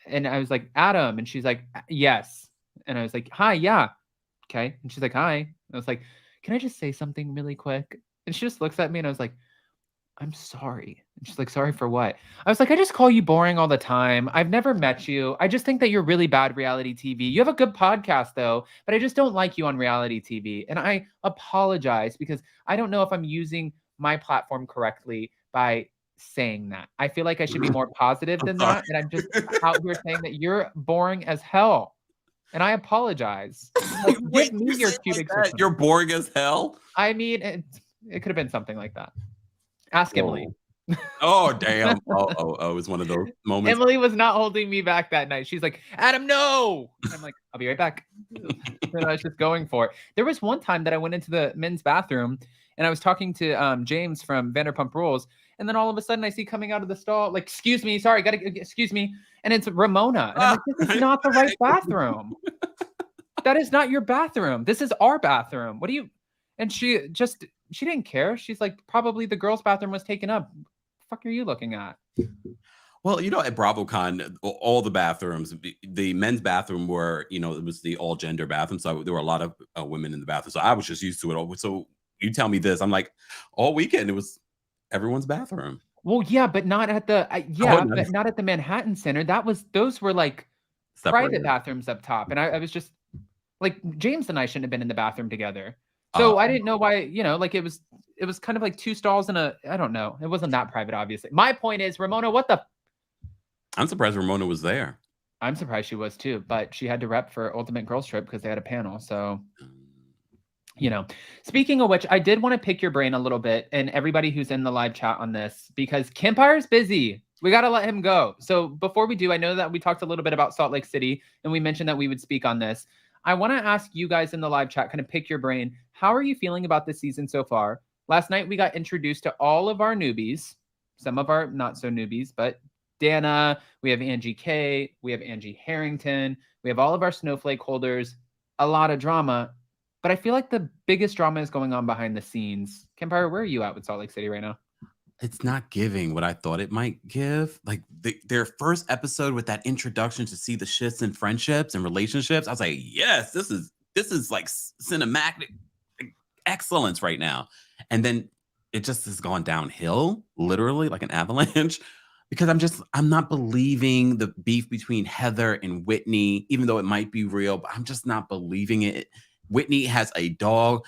and I was like, Adam, and she's like, yes. And I was like, hi, yeah. Okay. And she's like, hi. And I was like, can I just say something really quick? And she just looks at me and I was like, I'm sorry. And she's like, sorry for what? I was like, I just call you boring all the time. I've never met you. I just think that you're really bad reality TV. You have a good podcast though, but I just don't like you on reality TV. And I apologize because I don't know if I'm using my platform correctly by saying that. I feel like I should be more positive than that. And I'm just out here saying that you're boring as hell. And I apologize. Like, wait, me your cubic like you're boring as hell? I mean, it could have been something like that. Ask Emily. Oh, damn. Oh, it was one of those moments. Emily was not holding me back that night. She's like, Adam, no. I'm like, I'll be right back. And I was just going for it. There was one time that I went into the men's bathroom and I was talking to James from Vanderpump Rules. And then all of a sudden I see coming out of the stall, like, excuse me, sorry, excuse me. And it's Ramona. And I'm like, this is not the right bathroom. That is not your bathroom. This is our bathroom. What do you? And she didn't care. She's like, probably the girls' bathroom was taken up. What the fuck are you looking at? Well, at Bravocon, all the bathrooms, the men's bathroom were, it was the all gender bathroom. So there were a lot of women in the bathroom. So I was just used to it all. So you tell me this, I'm like, all weekend, it was everyone's bathroom. Well, yeah, but not at the, but not at the Manhattan Center. Those were like private bathrooms up top. And I was just like, James and I shouldn't have been in the bathroom together. So I didn't know why, like it was kind of like two stalls and I don't know. It wasn't that private, obviously. My point is, Ramona, I'm surprised Ramona was there. I'm surprised she was too, but she had to rep for Ultimate Girls Trip because they had a panel. So, speaking of which, I did want to pick your brain a little bit and everybody who's in the live chat on this, because Kempire's busy. We got to let him go. So before we do, I know that we talked a little bit about Salt Lake City and we mentioned that we would speak on this. I want to ask you guys in the live chat, kind of pick your brain. How are you feeling about this season so far? Last night, we got introduced to all of our newbies, some of our not so newbies, but Dana, we have Angie K, we have Angie Harrington, we have all of our snowflake holders, a lot of drama. But I feel like the biggest drama is going on behind the scenes. Kempire, where are you at with Salt Lake City right now? It's not giving what I thought it might give. Like their first episode with that introduction to see the shifts in friendships and relationships, I was like, yes, this is like cinematic excellence right now. And then it just has gone downhill, literally like an avalanche, because I'm not believing the beef between Heather and Whitney, even though it might be real, but I'm just not believing it. Whitney has a dog.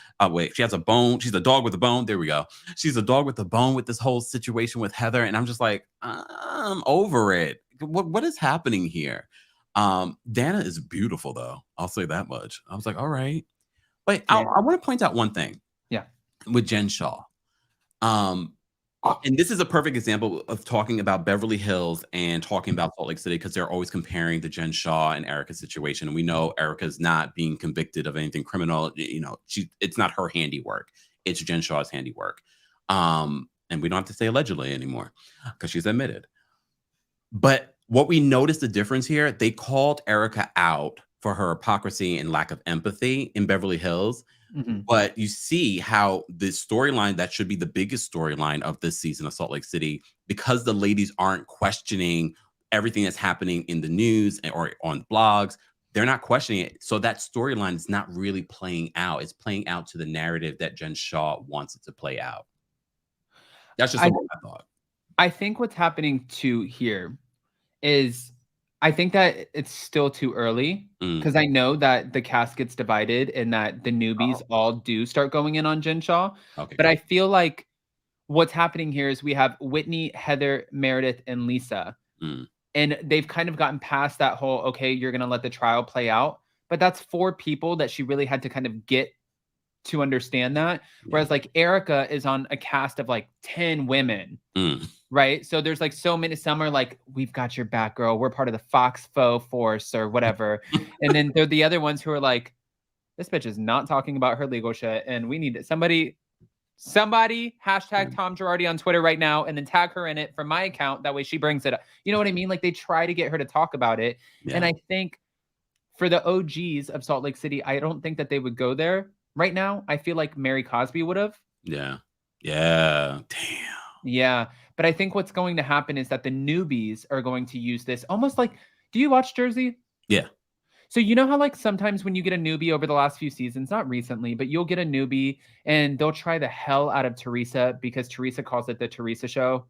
She has a bone. She's a dog with a bone. There we go. She's a dog with a bone with this whole situation with Heather. And I'm just like, I'm over it. What is happening here? Dana is beautiful, though. I'll say that much. I was like, all right. But I want to point out one thing. Yeah. With Jen Shaw. And this is a perfect example of talking about Beverly Hills and talking about Salt Lake City, because they're always comparing the Jen Shaw and Erica's situation. And we know Erica's not being convicted of anything criminal. It's not her handiwork. It's Jen Shaw's handiwork. And we don't have to say allegedly anymore because she's admitted. But what we noticed the difference here, they called Erica out for her hypocrisy and lack of empathy in Beverly Hills. Mm-hmm. But you see how the storyline that should be the biggest storyline of this season of Salt Lake City, because the ladies aren't questioning everything that's happening in the news or on blogs, they're not questioning it. So that storyline is not really playing out. It's playing out to the narrative that Jen Shaw wants it to play out. That's just what I thought. I think what's happening too here is I think that it's still too early, because I know that the cast gets divided and that the newbies all do start going in on Jen Shaw. Okay. But I feel like what's happening here is we have Whitney, Heather, Meredith, and Lisa. And they've kind of gotten past that whole, okay, you're going to let the trial play out. But that's 4 people that she really had to kind of get to understand that. Yeah. Whereas like Erica is on a cast of like 10 women. Right. So there's like so many, some are like, we've got your back, girl. We're part of the Fox Faux Force or whatever. And then they're the other ones who are like, this bitch is not talking about her legal shit. And we need somebody hashtag Tom Girardi on Twitter right now and then tag her in it from my account. That way she brings it up. You know what I mean? Like they try to get her to talk about it. Yeah. And I think for the OGs of Salt Lake City, I don't think that they would go there right now. I feel like Mary Cosby would have. Yeah. Yeah. Damn. Yeah. But I think what's going to happen is that the newbies are going to use this almost like, do you watch Jersey? Yeah. So you know how like sometimes when you get a newbie over the last few seasons, not recently, but you'll get a newbie and they'll try the hell out of Teresa because Teresa calls it the Teresa show.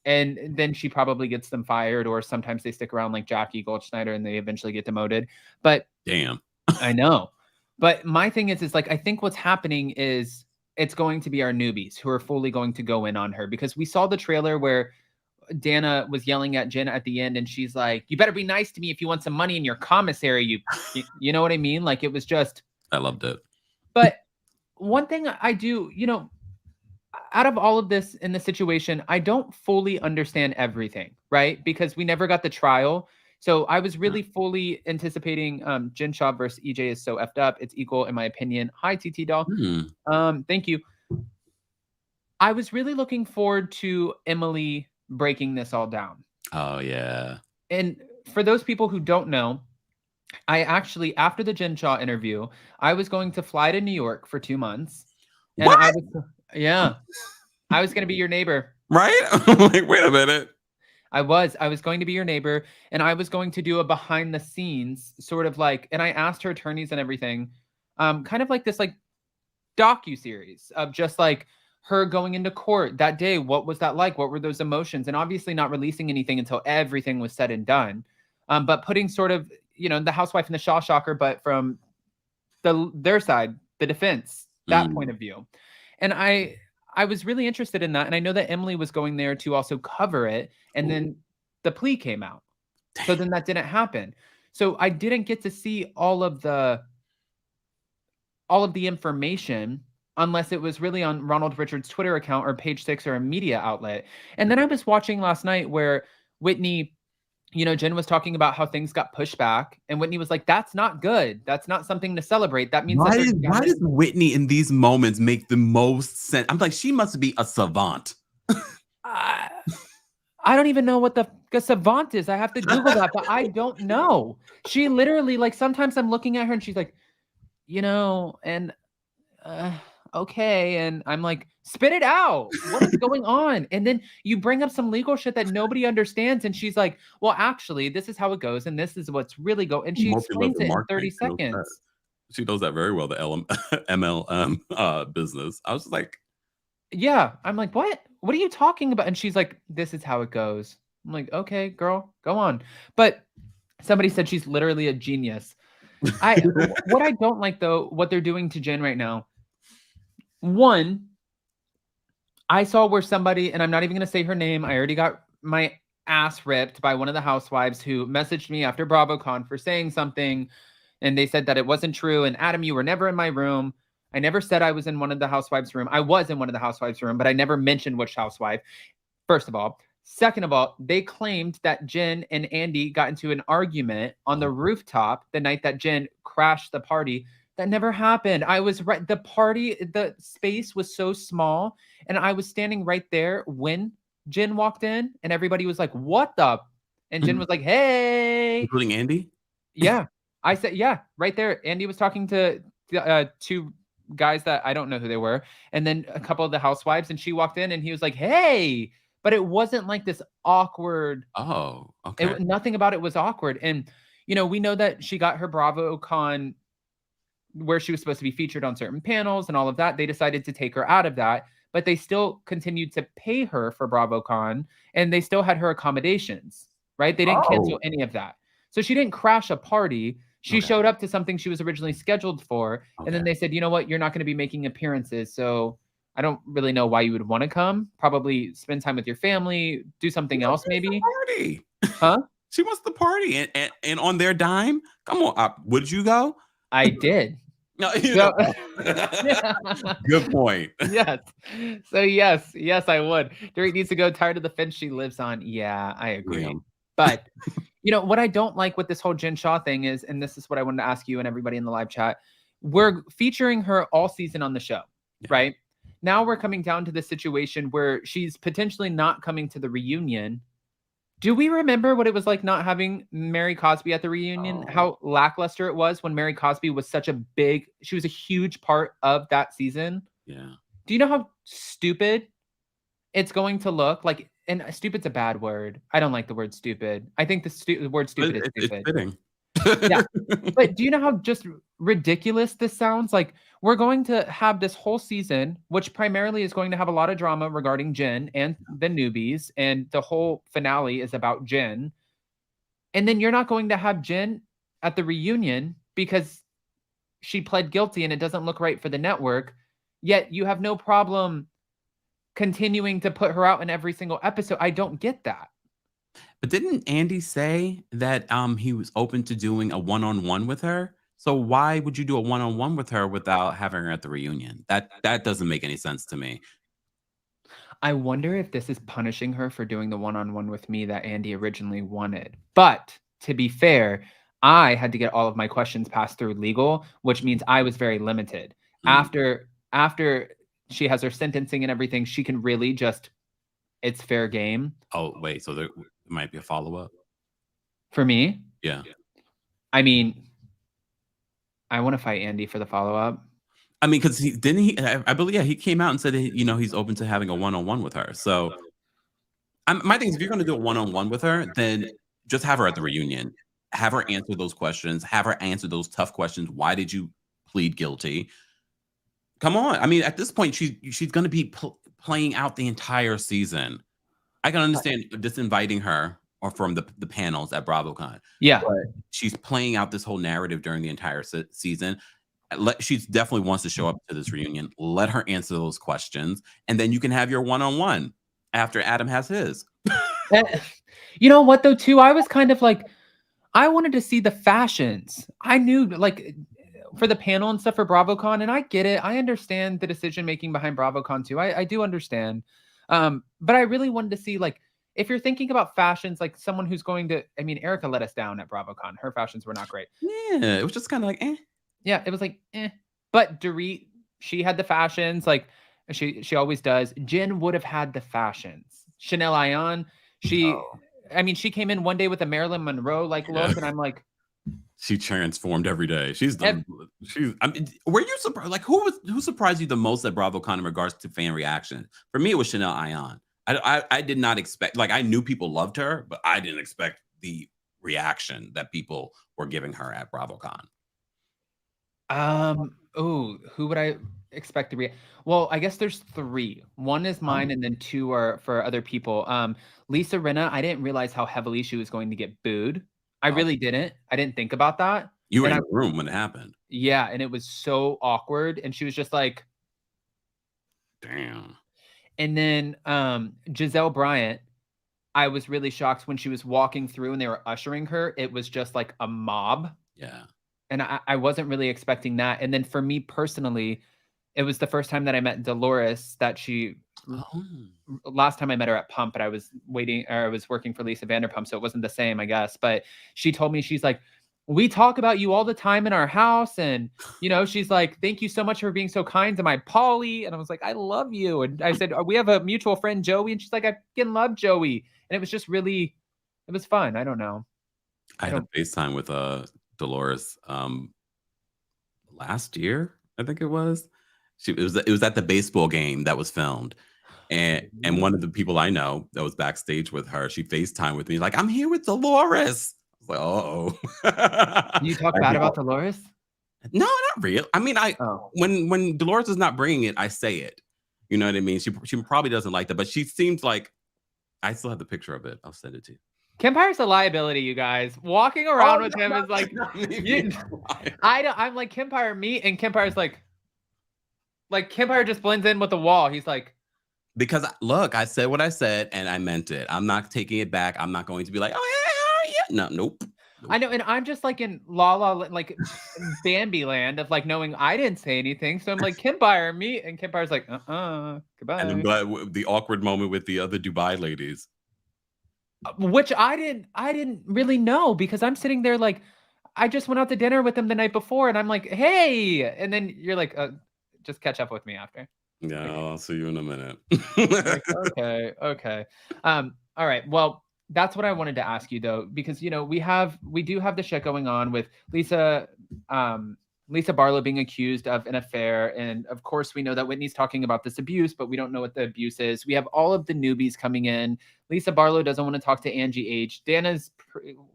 And then she probably gets them fired, or sometimes they stick around like Jackie Goldschneider and they eventually get demoted. But damn, I know. But my thing is like, I think what's happening is it's going to be our newbies who are fully going to go in on her, because we saw the trailer where Dana was yelling at Jen at the end and she's like, you better be nice to me if you want some money in your commissary. You know what I mean? Like it was just, I loved it. But one thing I do, out of all of this in the situation, I don't fully understand everything, right? Because we never got the trial. So I was really fully anticipating Jen Shah versus EJ is so effed up. It's equal, in my opinion. Hi, TT doll. Thank you. I was really looking forward to Emily breaking this all down. Oh, yeah. And for those people who don't know, I actually, after the Jen Shah interview, I was going to fly to New York for 2 months. And what? I was going to be your neighbor. Right? I'm like, wait a minute. I was going to be your neighbor, and I was going to do a behind the scenes sort of like, and I asked her attorneys and everything, kind of like this like docu-series of just like her going into court that day. What was that like? What were those emotions? And obviously not releasing anything until everything was said and done. But putting sort of, you know, the housewife and the Shaw shocker, but from their side, the defense, that point of view. And I was really interested in that. And I know that Emily was going there to also cover it. And then the plea came out. So then that didn't happen. So I didn't get to see all of the information unless it was really on Ronald Richards' Twitter account or Page Six or a media outlet. And then I was watching last night where Whitney, you know, Jen was talking about how things got pushed back, and Whitney was like, "That's not good. That's not something to celebrate. That means why does Whitney in these moments make the most sense? I'm like, she must be a savant. I don't even know what the savant is. I have to Google that, but I don't know. She literally, like, sometimes I'm looking at her and she's like, you know, and okay, and I'm like, spit it out. What is going on? And then you bring up some legal shit that nobody understands, and she's like, well, actually, this is how it goes, and this is what's really going. And she explains it in 30 seconds. She knows that very well, the MLM business. I was like, yeah. I'm like, what are you talking about? And she's like, this is how it goes. I'm like, okay, girl, go on. But somebody said she's literally a genius. What I don't like, though, what they're doing to Jen right now. One, I saw where somebody, and I'm not even going to say her name, I already got my ass ripped by one of the housewives who messaged me after Bravocon for saying something, and they said that it wasn't true. And Adam, you were never in my room. I never said I was in one of the housewives' room. I was in one of the housewives' room, but I never mentioned which housewife, first of all. Second of all, they claimed that Jen and Andy got into an argument on the rooftop the night that Jen crashed the party. That never happened. I was right. The space was so small, and I was standing right there when Jen walked in, and everybody was like, what the? And Jen was like, hey. Including Andy? Yeah. I said, yeah, right there. Andy was talking to two guys that I don't know who they were, and then a couple of the housewives, and she walked in, and he was like, hey. But it wasn't like this awkward. Oh, okay. Nothing about it was awkward. And, you know, we know that she got her Bravocon where she was supposed to be featured on certain panels and all of that. They decided to take her out of that, but they still continued to pay her for Bravocon, and they still had her accommodations, right? They didn't cancel any of that. So she didn't crash a party. She showed up to something she was originally scheduled for. And then they said, you know what? You're not going to be making appearances. So I don't really know why you would want to come. Probably spend time with your family, do something else maybe. Party. Huh? She wants the party and on their dime. Come on. Would you go? I did. No, you know. Good point. Yes. So yes, I would. Dorit needs to go. Tired of the fence she lives on. Yeah, I agree. Yeah. But you know what I don't like with this whole Jen Shah thing is, and this is what I wanted to ask you and everybody in the live chat. We're featuring her all season on the show, right? Now we're coming down to the situation where she's potentially not coming to the reunion. Do we remember what it was like not having Mary Cosby at the reunion? How lackluster it was when Mary Cosby was she was a huge part of that season. Yeah. Do you know how stupid it's going to look? Like, and stupid's a bad word. I don't like the word stupid. I think the word stupid is stupid. It's fitting. Yeah. But do you know how just ridiculous this sounds? Like, we're going to have this whole season, which primarily is going to have a lot of drama regarding Jen and the newbies, and the whole finale is about Jen. And then you're not going to have Jen at the reunion because she pled guilty and it doesn't look right for the network. Yet you have no problem continuing to put her out in every single episode. I don't get that. But didn't Andy say that he was open to doing a one-on-one with her? So why would you do a one-on-one with her without having her at the reunion? That doesn't make any sense to me. I wonder if this is punishing her for doing the one-on-one with me that Andy originally wanted. But to be fair, I had to get all of my questions passed through legal, which means I was very limited. After she has her sentencing and everything, she can really just, it's fair game. Oh, wait, so there might be a follow-up? For me? Yeah. I mean, I want to fight Andy for the follow-up. I mean, because I believe, yeah, he came out and said that, he's open to having a one-on-one with her. So my thing is, if you're going to do a one-on-one with her, then just have her at the reunion. Have her answer those questions. Have her answer those tough questions. Why did you plead guilty? Come on. I mean, at this point, she's going to be playing out the entire season. I can understand disinviting her or from the panels at Bravocon. Yeah. But she's playing out this whole narrative during the entire season. She definitely wants to show up to this reunion. Let her answer those questions. And then you can have your one-on-one after Adam has his. You know what, though, too? I was kind of like, I wanted to see the fashions. I knew, like, for the panel and stuff for Bravocon, and I get it. I understand the decision-making behind Bravocon, too. I do understand. But I really wanted to see, like, if you're thinking about fashions, like someone who's going to, I mean, Erica let us down at Bravocon. Her fashions were not great. Yeah, it was just kind of like, eh. Yeah, it was like, eh. But Dorit, she had the fashions, like she always does. Jen would have had the fashions. Chanel Ayan, I mean, she came in one day with a Marilyn Monroe like look, and I'm like, she transformed every day. I mean, were you surprised? Like, who surprised you the most at Bravocon in regards to fan reaction? For me, it was Chanel Ayan. I did not expect, like, I knew people loved her, but I didn't expect the reaction that people were giving her at Bravocon. Oh, who would I expect to react? Well, I guess there's 3. One is mine, and then 2 are for other people. Lisa Rinna, I didn't realize how heavily she was going to get booed. I really didn't. I didn't think about that. You were in the room when it happened. Yeah, and it was so awkward, and she was just like, damn. And then Giselle Bryant, I was really shocked when she was walking through and they were ushering her. It was just like a mob. Yeah. And I wasn't really expecting that. And then for me personally, it was the first time that I met Dolores that last time I met her at Pump, but I was working for Lisa Vanderpump, so it wasn't the same, I guess. But she told me, she's like, we talk about you all the time in our house. And, she's like, thank you so much for being so kind to my Polly. And I was like, I love you. And I said, we have a mutual friend, Joey. And she's like, I fucking love Joey. And it was just really, it was fun. I don't know. I had a FaceTime with Dolores last year, I think it was. It was at the baseball game that was filmed. And one of the people I know that was backstage with her, she FaceTimed with me, like, I'm here with Dolores. I was like, uh-oh. You talk bad about Dolores? No, not real. I mean, when Dolores is not bringing it, I say it. You know what I mean? She probably doesn't like that, but she seems like, I still have the picture of it. I'll send it to you. Kempire's a liability, you guys. Walking around with him is like, I'm like, Kempire, me, and Kempire's like Kempire just blends in with the wall. He's like, because look, I said what I said and I meant it. I'm not taking it back. I'm not going to be like, oh yeah. No, nope. I know, and I'm just like in La La, like Bambi land of like knowing I didn't say anything. So I'm like, Kempire, me, and Kempire's like, goodbye. And then the awkward moment with the other Dubai ladies. Which I didn't really know, because I'm sitting there like, I just went out to dinner with them the night before, and I'm like, hey, and then you're like, just catch up with me after. Yeah, I'll see you in a minute. Like, okay. All right. Well, that's what I wanted to ask you though, because we do have the shit going on with Lisa Barlow being accused of an affair. And of course, we know that Whitney's talking about this abuse, but we don't know what the abuse is. We have all of the newbies coming in. Lisa Barlow doesn't want to talk to Angie H.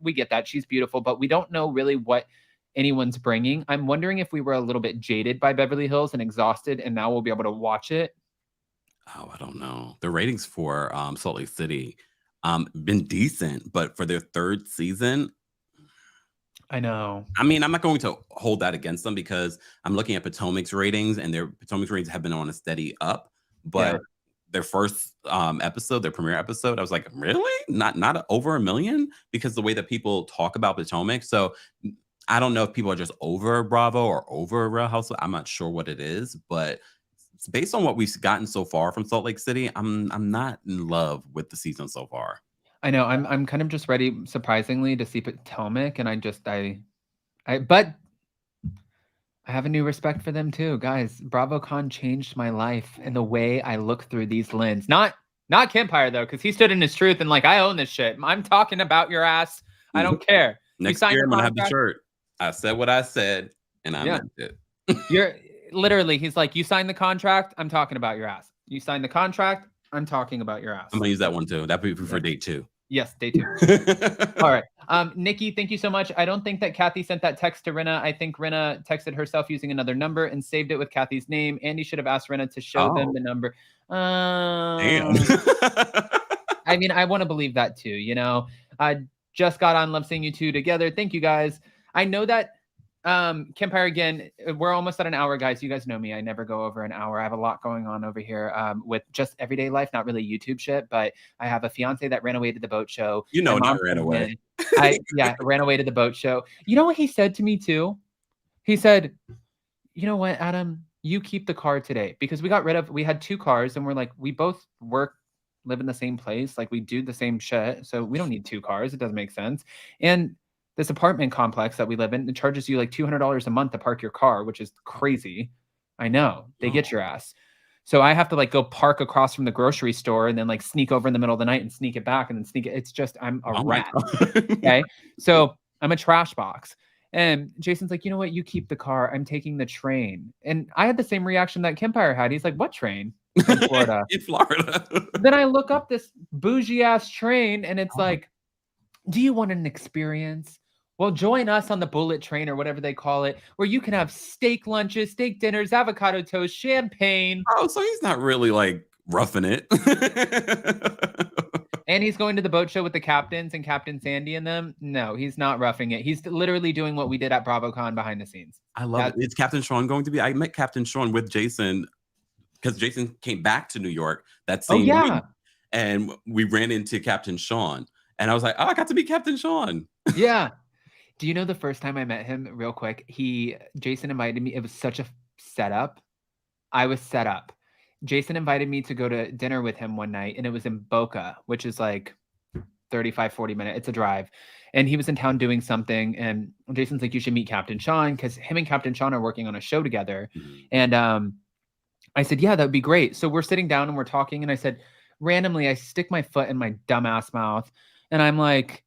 We get that. She's beautiful, but we don't know really what anyone's bringing. I'm wondering if we were a little bit jaded by Beverly Hills and exhausted, and now we'll be able to watch it. Oh, I don't know. The ratings for Salt Lake City been decent, but for their 3rd season, I know. I mean, I'm not going to hold that against them, because I'm looking at Potomac's ratings, and their Potomac's ratings have been on a steady up. But their first episode, their premiere episode, I was like, really? Not over 1 million? Because the way that people talk about Potomac. So I don't know if people are just over Bravo or over Real Housewives. I'm not sure what it is, but based on what we've gotten so far from Salt Lake City, I'm not in love with the season so far. I know. I'm kind of just ready, surprisingly, to see Potomac, and but I have a new respect for them too, guys. Bravocon changed my life and the way I look through these lenses. Not Kempire though, because he stood in his truth and like, I own this shit. I'm talking about your ass. I don't care. Next year I'm gonna have the shirt. I said what I said, and I meant it. You're literally. He's like, you signed the contract. I'm talking about your ass. You signed the contract. I'm talking about your ass. I'm gonna use that one too. That'd be for day 2. Yes, day 2. All right. Nikki, thank you so much. I don't think that Kathy sent that text to Rinna. I think Rinna texted herself using another number and saved it with Kathy's name. Andy should have asked Rinna to show them the number. Damn. I mean, I want to believe that too. You know, I just got on. Love seeing you two together. Thank you guys. I know that Kempire, again, we're almost at an hour, guys. You guys know me. I never go over an hour. I have a lot going on over here with just everyday life, not really YouTube shit, but I have a fiance that ran away to the boat show. You know, not ran away. Ran away to the boat show. You know what he said to me too? He said, you know what, Adam, you keep the car today, because we had 2 cars and we're like, we both live in the same place. Like we do the same shit. So we don't need 2 cars. It doesn't make sense. And this apartment complex that we live in, it charges you like $200 a month to park your car, which is crazy. I know they get your ass. So I have to like go park across from the grocery store and then like sneak over in the middle of the night and sneak it back and then sneak it. It's just, I'm a rat. Okay. So I'm a trash box. And Jason's like, you know what? You keep the car. I'm taking the train. And I had the same reaction that Kempire had. He's like, what train? In Florida. In Florida. Then I look up this bougie ass train and it's like, do you want an experience? Well, join us on the bullet train or whatever they call it, where you can have steak lunches, steak dinners, avocado toast, champagne. Oh, so he's not really like roughing it. And he's going to the boat show with the captains and Captain Sandy and them. No, he's not roughing it. He's literally doing what we did at Bravocon behind the scenes. I love it. Is Captain Sean going to be? I met Captain Sean with Jason because Jason came back to New York that same week. And we ran into Captain Sean. And I was like, oh, I got to meet Captain Sean. Yeah. Do you know the first time I met him, real quick, Jason invited me. It was such a setup. I was set up. Jason invited me to go to dinner with him one night, and it was in Boca, which is like 35, 40 minutes. It's a drive. And he was in town doing something. And Jason's like, you should meet Captain Sean, because him and Captain Sean are working on a show together. And I said, yeah, that would be great. So we're sitting down and we're talking. And I said, randomly, I stick my foot in my dumbass mouth. And I'm like,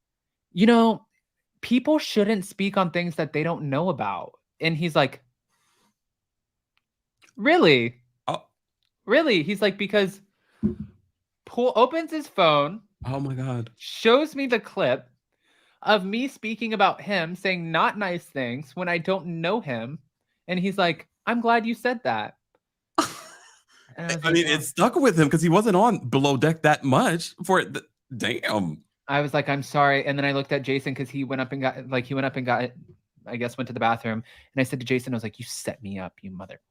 you know, people shouldn't speak on things that they don't know about. And he's like, really? Oh, really? He's like, because Poole opens his phone. Oh my God. Shows me the clip of me speaking about him, saying not nice things when I don't know him. And he's like, I'm glad you said that. I mean, it stuck with him because he wasn't on Below Deck that much for it. Damn. I was like, I'm sorry. And then I looked at Jason because he went up and got, I guess, went to the bathroom. And I said to Jason, I was like, you set me up, you mother.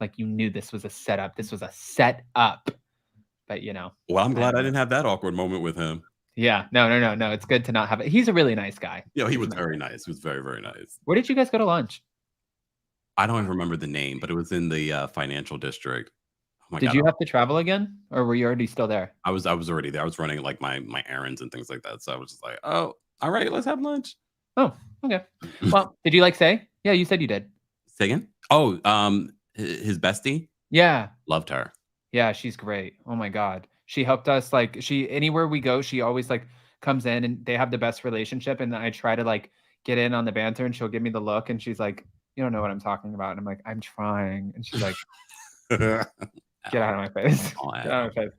Like, you knew this was a setup. This was a setup. But, you know. Well, I'm glad I didn't have that awkward moment with him. Yeah. No. It's good to not have it. He's a really nice guy. Yeah, he was very nice. He was very, very nice. Where did you guys go to lunch? I don't even remember the name, but it was in the financial district. Did you have to travel again, or were you already still there? I was already there. I was running like my errands and things like that. So I was just like, oh, all right, let's have lunch. Oh, okay. Well, did you say? Yeah, you said you did. Say again? Oh, his bestie? Yeah. Loved her. Yeah, she's great. Oh my God. She helped us. Like, anywhere we go, she always like comes in, and they have the best relationship. And I try to like get in on the banter, and she'll give me the look, and she's like, you don't know what I'm talking about. And I'm like, I'm trying. And she's like, get out of my face. Get out of my face.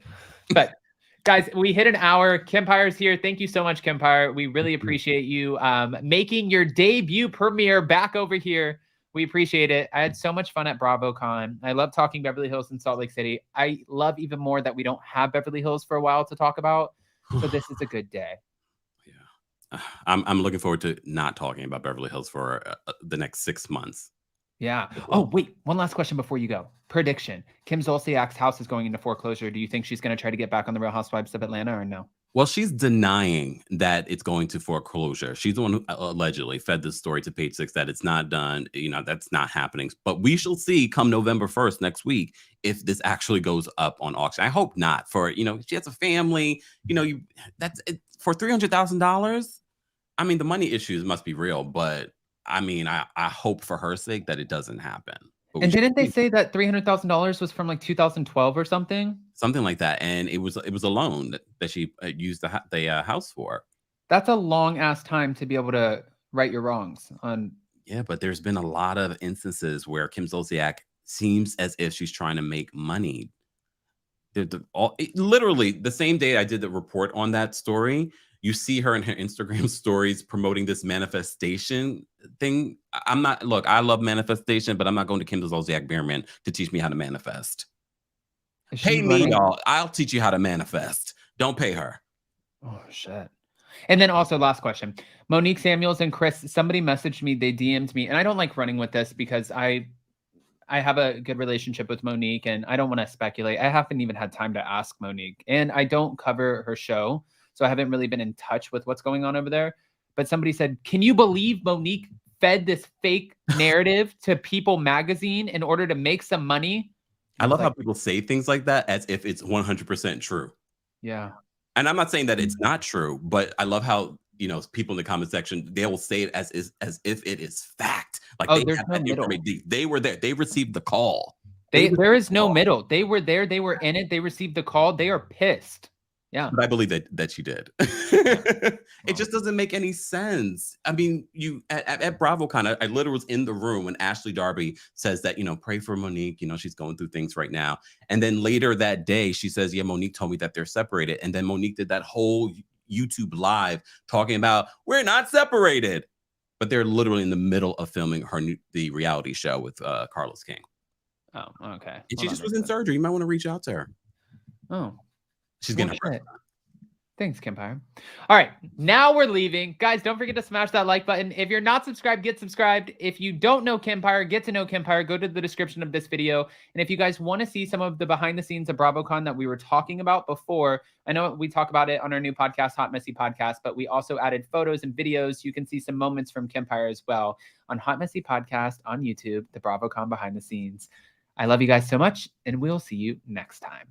But guys, we hit an hour. Kempire's here. Thank you so much, Kempire. We really appreciate you making your debut premiere back over here. We appreciate it. I had so much fun at Bravocon. I love talking Beverly Hills and Salt Lake City. I love even more that we don't have Beverly Hills for a while to talk about. So this is a good day. Yeah. I'm looking forward to not talking about Beverly Hills for the next 6 months. Yeah. Oh, wait. One last question before you go. Prediction. Kim Zolciak's house is going into foreclosure. Do you think she's going to try to get back on the Real Housewives of Atlanta or no? Well, she's denying that it's going to foreclosure. She's the one who allegedly fed this story to Page Six that it's not done. That's not happening. But we shall see come November 1st next week if this actually goes up on auction. I hope not. For she has a family. That's it, for $300,000. I mean, the money issues must be real, but I mean, I hope for her sake that it doesn't happen. And didn't they say that $300,000 was from like 2012 or something? Something like that, and it was a loan that she used the house for. That's a long ass time to be able to right your wrongs on. Yeah, but there's been a lot of instances where Kim Zolciak seems as if she's trying to make money. Literally the same day I did the report on that story, you see her in her Instagram stories promoting this manifestation thing. I love manifestation, but I'm not going to Kim Zolciak Bierman to teach me how to manifest. Pay me, y'all. I'll teach you how to manifest. Don't pay her. Oh, shit. And then also, last question. Monique Samuels and Chris, somebody messaged me, they DM'd me, and I don't like running with this because I have a good relationship with Monique, and I don't want to speculate. I haven't even had time to ask Monique, and I don't cover her show, so I haven't really been in touch with what's going on over there. But somebody said, can you believe Monique fed this fake narrative to People magazine in order to make some money? I love how people say things like that as if it's 100% true. Yeah. And I'm not saying that it's not true, but I love how, people in the comment section, they will say it as if it is fact. Like they have that information. They were there. They received the call. There is no middle. They were there. They were in it. They received the call. They are pissed. Yeah. But I believe that she did. It just doesn't make any sense. I mean, at Bravocon, I literally was in the room when Ashley Darby says that, pray for Monique, she's going through things right now. And then later that day, she says, yeah, Monique told me that they're separated. And then Monique did that whole YouTube live talking about, we're not separated. But they're literally in the middle of filming the reality show with Carlos King. Oh, okay. And she just was in surgery. You might want to reach out to her. Oh. She's getting her. Thanks, Kempire. All right, now we're leaving. Guys, don't forget to smash that like button. If you're not subscribed, get subscribed. If you don't know Kempire, get to know Kempire. Go to the description of this video. And if you guys want to see some of the behind the scenes of Bravocon that we were talking about before, I know we talk about it on our new podcast, Hot Messy Podcast, but we also added photos and videos. You can see some moments from Kempire as well on Hot Messy Podcast on YouTube, the Bravocon behind the scenes. I love you guys so much, and we'll see you next time.